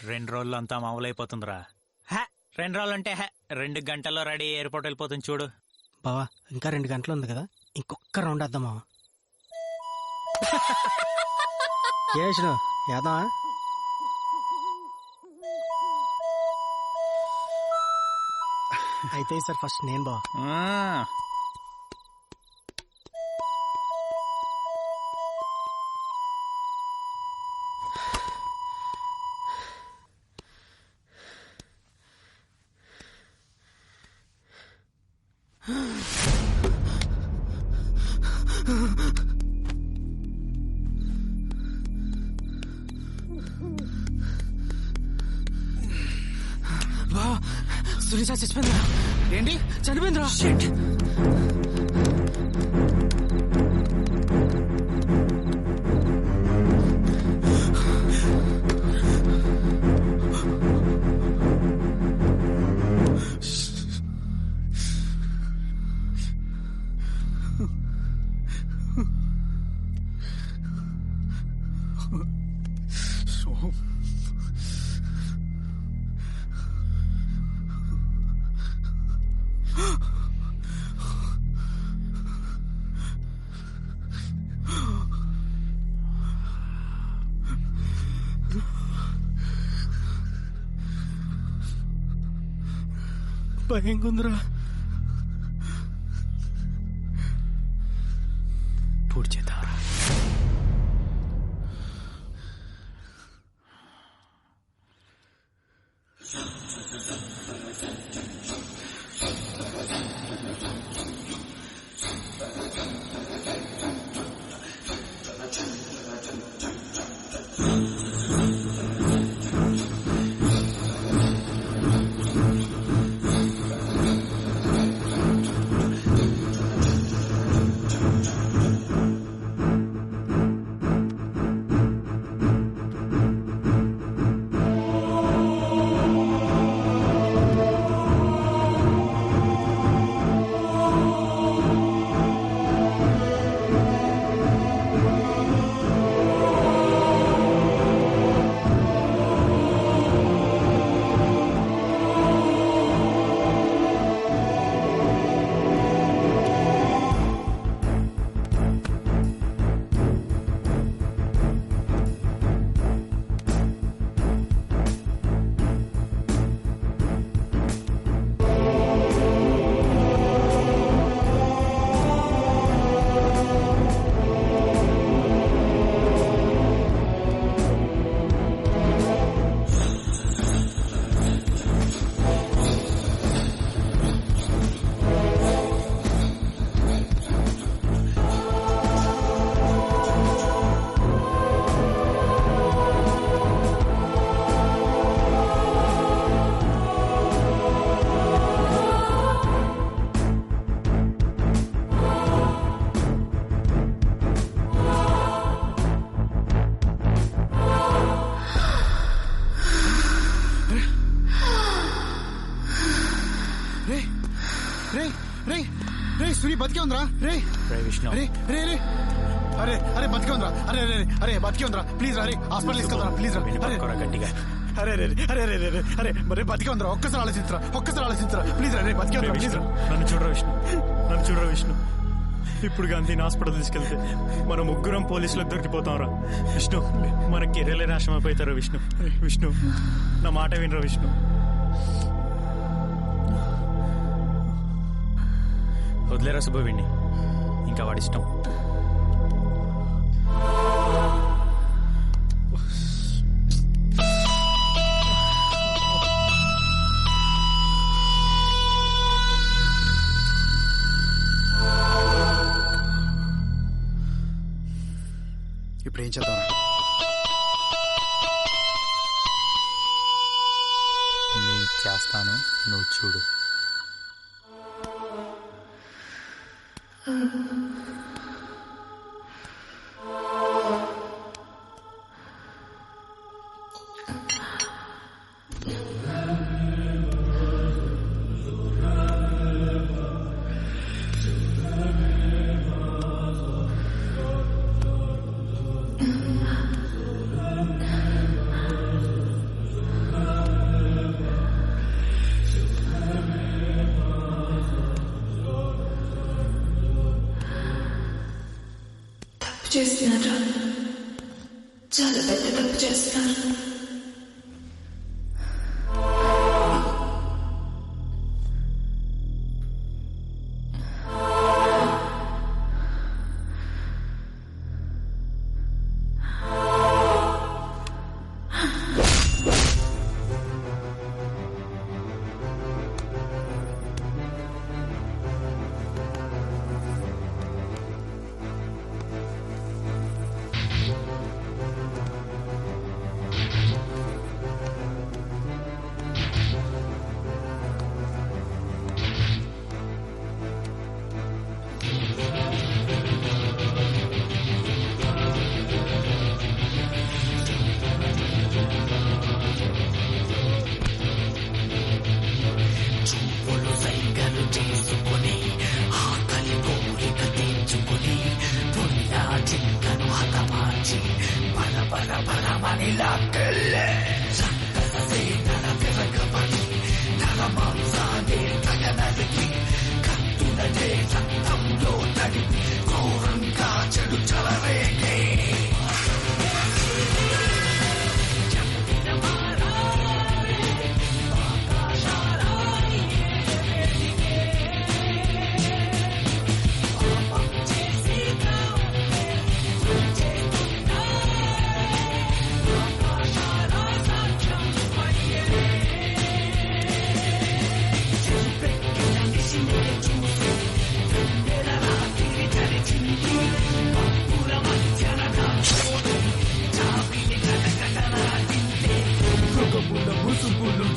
2 రోజులు అంతా మామూలైపోతుందిరా. 2 రోజులు అంటే 2 గంటల్లో రెడీ ఎయిర్పోర్ట్ వెళ్ళిపోతుంది చూడు. బావా ఇంకా 2 గంటలు ఉంది కదా, ఇంకొక రౌండ్ వేద్దాం మావా. ఏ విష్ణు వేద్దామా? అయితే సార్ ఫస్ట్ నేను బావా. సునీత చచ్చిపోయిందా? ఏంటి చనిపోయిందిరా. భయంగా ఉందిరా. పూర్తి చేద్దాంరా. సునీ బతికే ఉందిరా. రే విష్ణు, రే రే రే అరే అరే బతికే ఉందిరా. అరే అరే అరే బతికే ఉందిరా. ప్లీజ్ రా, హాస్పిటల్ తీసుకెళ్తారా ప్లీజ్ రా. గట్టిగా అరే అరే అరే అరే అరే అరే మరి బతికే ఉందిరా. ఒక్కసారి ఆలోచించరా ప్లీజ్ రా. రే బతికే ఉందిరా ప్లీజ్ రా. నన్ను చూడరా విష్ణు. ఇప్పుడు గాంధీని హాస్పిటల్ తీసుకెళ్తే మనం ముగ్గురం పోలీసులకు దొరికిపోతాం రా విష్ణు. మన కెరీర్లే నాశనం అయిపోతారా విష్ణు. నా మాట వినరా విష్ణు. వదిలేరా సుబ్బవిని, ఇంకా వాడిష్టం. ఇప్పుడు ఏం చేద్దాం? నేను చేస్తాను, నువ్వు చూడు. చేస్తున్నారా? చాలా పెద్ద తప్పు చేస్తున్నారు.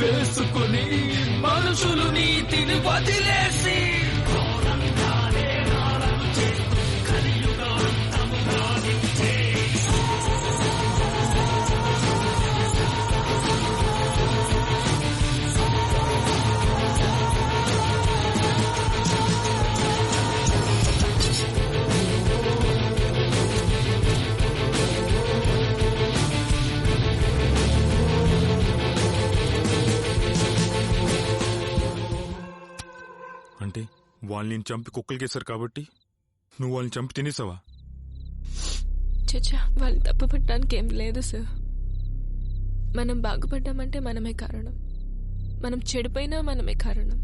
వేసుకుని మనుషులు నీతిని వదిలేసి అంటే వాళ్ళని చంపి కుక్కలకేశారు కాబట్టి నువ్వు వాళ్ళని చంపి తినేసావా? చచ్చా, వాళ్ళు తప్పుపట్టడానికి ఏం లేదు సార్. మనం బాగుపడ్డామంటే మనమే కారణం, మనం చెడిపోయినా మనమే కారణం.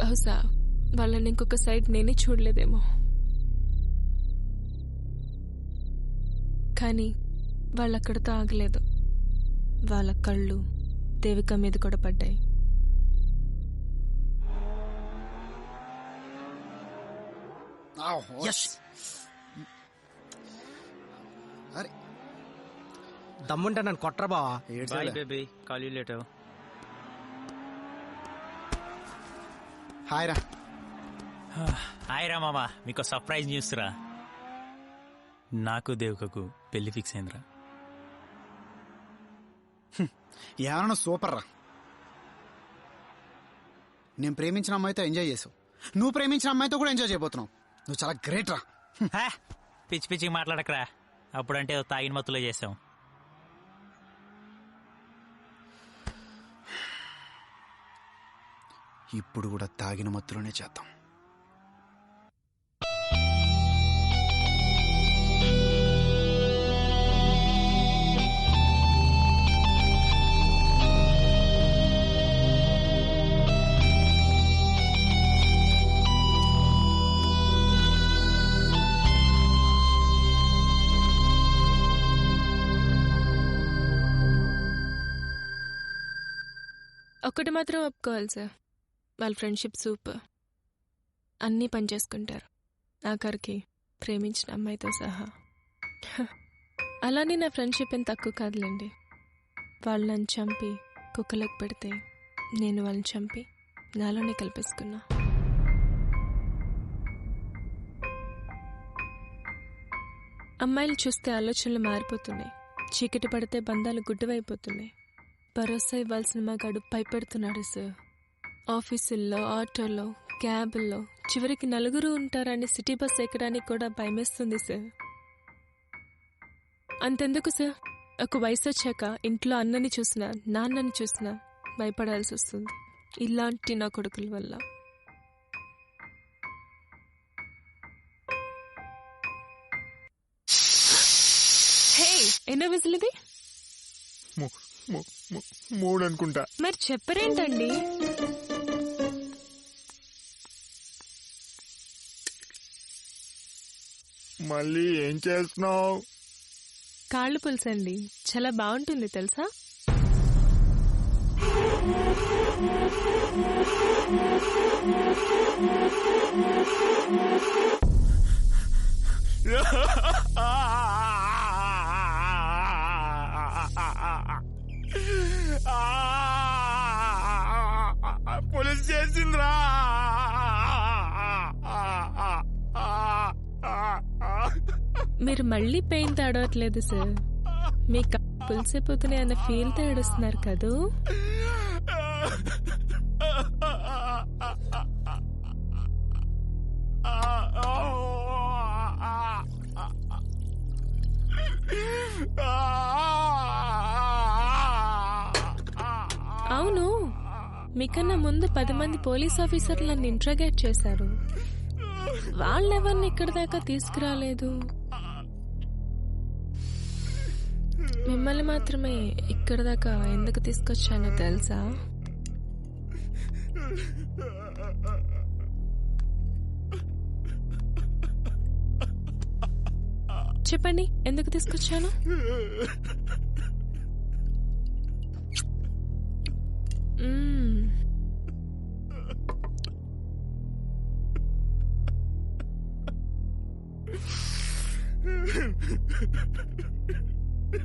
బహుశా వాళ్ళని ఇంకొక సైడ్ నేనే చూడలేదేమో. కానీ వాళ్ళక్కడితో ఆగలేదు. వాళ్ళ కళ్ళు దేవిక మీద కూడా పడ్డాయి. అరే దమ్ముంటే నన్ను కొట్టరా బావా. హాయ్ రా. హాయ్ రా మామా, మీకు సర్ప్రైజ్ న్యూస్ రా. నాకు దేవికకు పెళ్లి ఫిక్స్ అయిందిరా. ఏమన్నా సూపర్ రా. నేను ప్రేమించిన అమ్మాయితో ఎంజాయ్ చేసావు, నువ్వు ప్రేమించిన అమ్మాయితో కూడా ఎంజాయ్ చేయబోతున్నావు. నువ్వు చాలా గ్రేట్ రా. పిచ్చి పిచ్చికి మాట్లాడకరా. అప్పుడంటే తాగిన మత్తులో చేసాం. ఇప్పుడు కూడా తాగిన మత్తులోనే చేద్దాం. ఒక్కటి మాత్రం ఒప్పుకోవాలి సార్, వాళ్ళ ఫ్రెండ్షిప్ సూపర్. అన్నీ పనిచేసుకుంటారు, ఆఖరికి ప్రేమించిన అమ్మాయితో సహా. అలానే నా ఫ్రెండ్షిప్ ఏం తక్కువ కాదులేండి. వాళ్ళు నన్ను చంపి కుక్కలకు పెడితే నేను వాళ్ళని చంపి నాలోనే కలిపేసుకున్నా. అమ్మాయిలు చూస్తే ఆలోచనలు మారిపోతున్నాయి, చీకటి పడితే బంధాలు గుడ్డవైపోతున్నాయి. భరోసా ఇవ్వాల్సిన మగాడు భయపెడుతున్నాడు సార్. ఆఫీసుల్లో, ఆటోలో, క్యాబుల్లో చివరికి నలుగురు ఉంటారని సిటీ బస్ ఎక్కడానికి కూడా భయమేస్తుంది సార్. అంతెందుకు సార్, ఒక వయసు వచ్చాక ఇంట్లో అన్నని చూసినా నాన్నని చూసినా భయపడాల్సి వస్తుంది ఇలాంటి నా కొడుకుల వల్ల. ఎన్నో విజిల్ ఇది? 3 అనుకుంటా. మరి చెప్పరేంటండి? మళ్ళీ ఏం చేస్తున్నావు? కాళ్ళు పులుసండి, చాలా బాగుంటుంది తెలుసా? పోలీస్ చేసిందిరా. మీరు మళ్ళీ పెయిన్ తడవట్లేదు సార్, మీ పులిసిపోతున్నాయి అన్న ఫీల్ తో ఏడుస్తున్నారు కదూ. అవును, మీకన్నా ముందు 10 మంది పోలీస్ ఆఫీసర్లు నన్ను ఇంట్రాగేట్ చేశారు. వాళ్ళెవరిని ఇక్కడి దాకా తీసుకురాలేదు, మిమ్మల్ని మాత్రమే ఇక్కడి దాకా ఎందుకు తీసుకొచ్చానో తెలుసా? చెప్పండి, ఎందుకు తీసుకొచ్చాను?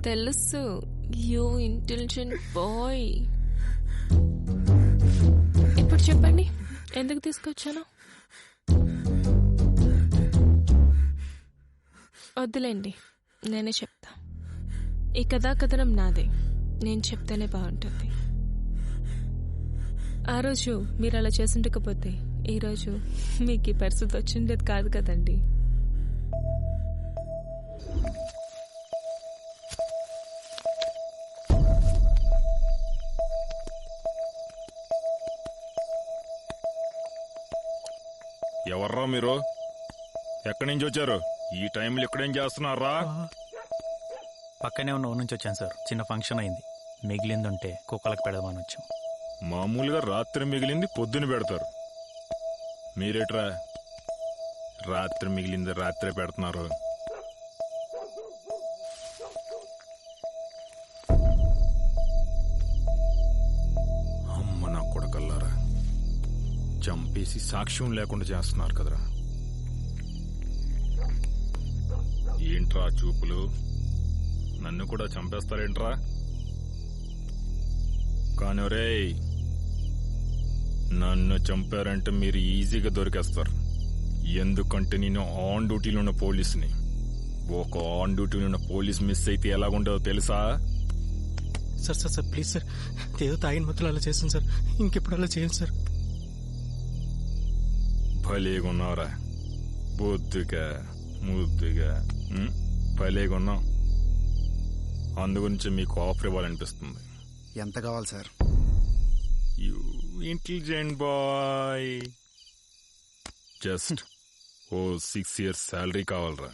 తెలుసు, యూ ఇంటెలిజెంట్ బాయ్. ఇప్పుడు చెప్పండి, ఎందుకు తీసుకొచ్చాను? వద్దులేండి, నేనే చెప్తా. ఈ కథనం నాదే, నేను చెప్తేనే బాగుంటుంది. ఆ రోజు మీరు అలా చేసుండకపోతే ఈరోజు మీకు ఈ పరిస్థితి వచ్చిండేది కాదు కదండి. ఎవర్రా మీరు? ఎక్కడి నుంచి వచ్చారు? ఈ టైంలో ఇక్కడేం చేస్తున్నారా? పక్కనే ఉన్న ఊరు నుంచి వచ్చాను సార్, చిన్న ఫంక్షన్ అయింది, మిగిలిందుంటే కుక్కలకు పెడదామని వచ్చాం. మామూలుగా రాత్రి మిగిలింది పొద్దున పెడతారు, మీరేట్రా రాత్రి మిగిలింది రాత్రే పెడుతున్నారు? అమ్మ నా కొడకల్లారా, చంపేసి సాక్ష్యం లేకుండా చేస్తున్నారు కదరా. ఏంట్రా చూపులు? నన్ను కూడా చంపేస్తారేంట్రా? కానీ రేయ్, నన్ను చంపారంటే మీరు ఈజీగా దొరికేస్తారు. ఎందుకంటే నేను ఆన్ డ్యూటీలో ఉన్న పోలీసుని. ఒక ఆన్ డ్యూటీలో ఉన్న పోలీస్ మిస్ అయితే ఎలాగుంటుందో తెలుసా? Sir sir sir please sir, ఏదో తాగిన మొత్తం అలా చేస్తాను సార్, ఇంకెప్పుడు అలా చేయండి సార్. భలేగా ఉన్నావురా, బొద్దుగా ముద్దుగా భలేగా ఉన్నావు. అందుగురించి మీకు ఆఫర్ ఇవ్వాలనిపిస్తుంది. ఎంత కావాలి sir? You intelligent boy, just 6 years salary కావాలరా.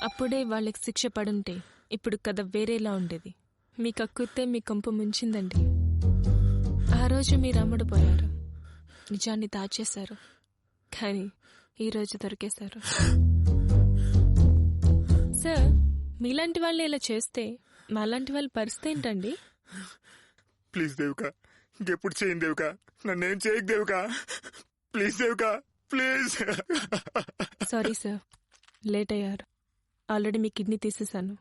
అప్పుడే వాళ్ళకి శిక్ష పడుంటే ఇప్పుడు కథ వేరేలా ఉండేది. మీ కక్కుతే మీ కంపు ముంచిందండి. ఆ రోజు మీరు అమ్ముడుపోయారు, నిజాన్ని దాచేశారు, కానీ ఈరోజు దొరికేశారు. సార్, మీలాంటి వాళ్ళు ఇలా చేస్తే మాలాంటి వాళ్ళ పరిస్థితి ఏంటండి? ప్లీజ్ దేవిక, ఇంకెప్పుడు చేయండి దేవిక, నన్నేం చేయకు Devika, please Devika, please. Sorry sir, late అయ్యారు. ఆల్రెడీ మీ కిడ్నీ తీసేశాను.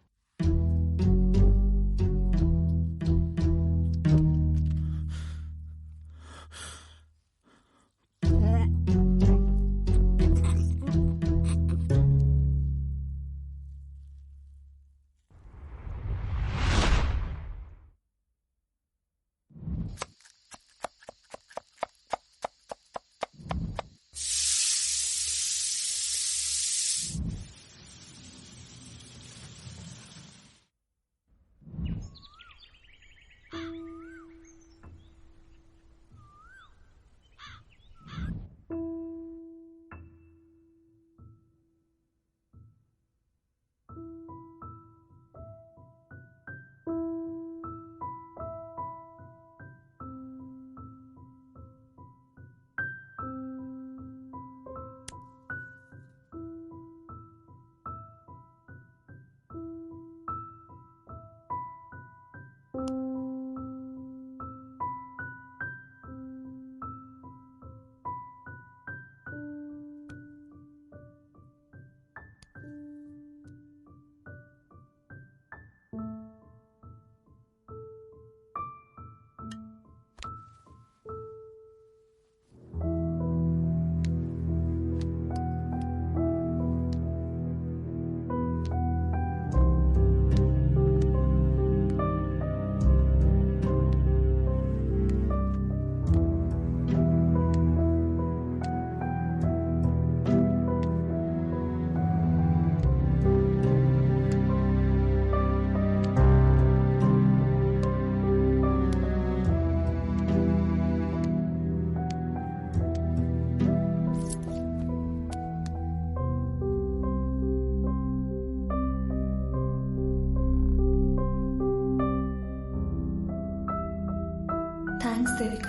థ్యాంక్స్ దేవిక.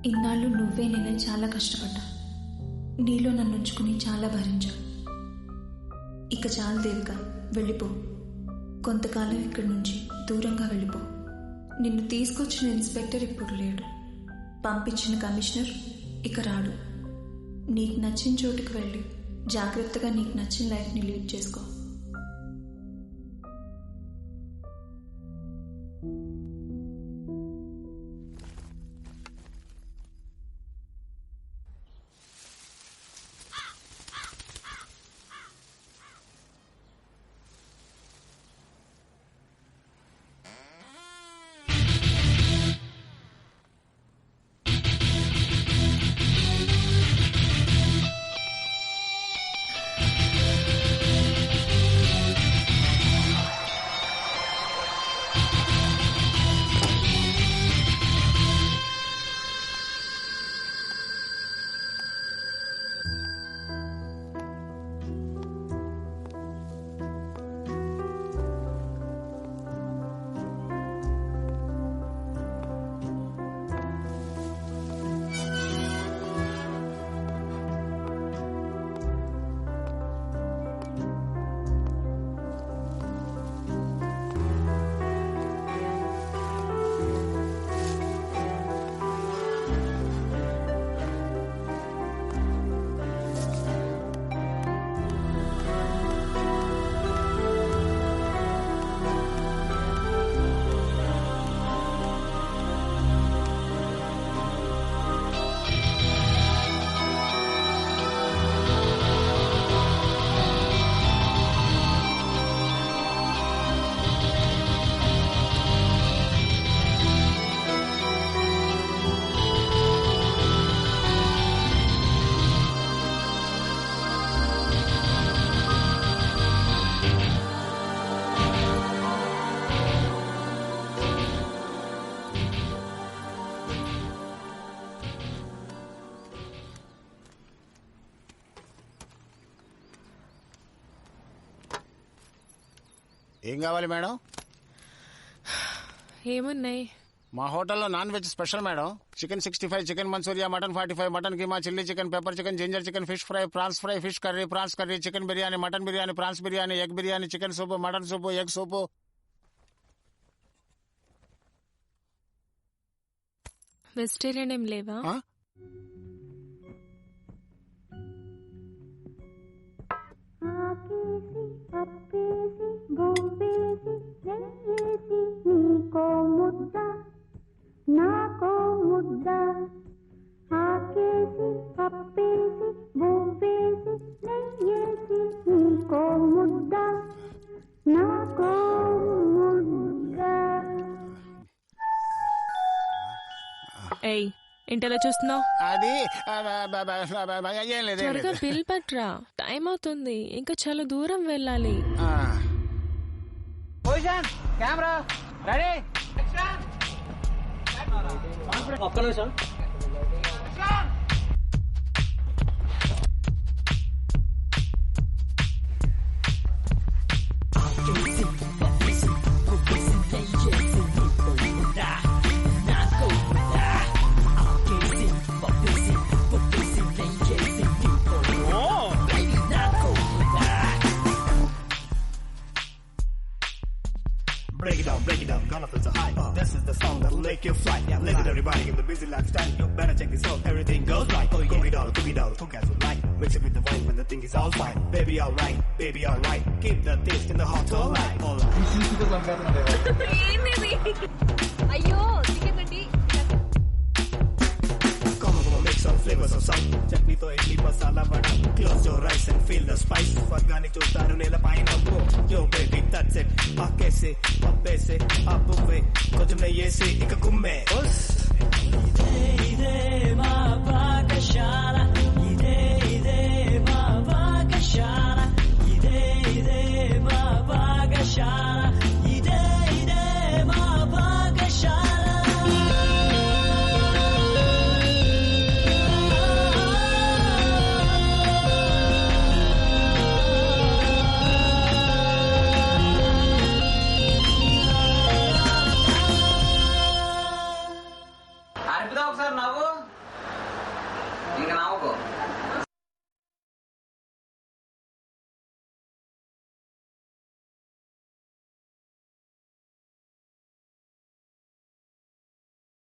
ఇన్నాళ్ళు నువ్వే నేనే చాలా కష్టపడ్డా. నీలో నన్ను ఉంచుకుని చాలా భరించా. ఇక చాలు దేవిక, వెళ్ళిపో. కొంతకాలం ఇక్కడి నుంచి దూరంగా వెళ్ళిపో. నిన్ను తీసుకొచ్చిన ఇన్స్పెక్టర్ ఇప్పుడు లేడు. పంపించిన కమిషనర్ ఇక రాడు. నీకు నచ్చిన చోటుకు వెళ్ళి జాగ్రత్తగా నీకు నచ్చిన లైఫ్ని లీడ్ చేసుకో. ఏం కావాలి మేడం? ఏమున్నాయి? మా హోటల్లో non veg special madam. Chicken 65, chicken manchuria, mutton 45, mutton keema, chilli chicken, pepper chicken, ginger chicken, fish fry, prawns fry, fish curry, prawns curry, chicken biryani, mutton biryani, prawns biryani, egg biryani, chicken soup, mutton soup, egg soup. Vegetarian ఏం లేవా? నాకో ముద్ద ఆకేసి పప్పేసి బొబ్బేసి నెయ్యేసి నీకో ముద్ద నాకో ముద్ద. ఏయ్, ఏంటలా చూస్తున్నావు? అది ఏం లేదు. త్వరగా బిల్ పట్రా, టైం అవుతుంది. ఇంకా చాలా దూరం వెళ్ళాలి. Camera ready. ఒక్క నిమిషం. Break it down, gonna feel so high. This is the song that'll make you fly. Yeah, legendary body in the busy lifestyle. You better check this out, everything goes right. Oh, cookie doll, cook as you like. Mix it with the wine when the thing is all fine. Baby, alright, baby, alright. Keep the taste in the hot, alright. అయ్యో chicken Come on, mix some flavors of salt. Chutney to idli masala vada. Close your eyes and feel the spice. Organic chustaru nela paina. Yo baby, that's it. Akese, papese, abuve. Koncham neyesi, ika gumme. ఇదే మా పాఠశాల, ఇదే మా పాఠశాల, ఇదే మా పాఠశాల, ఇదే మా పాఠశాల. నవ్వుకో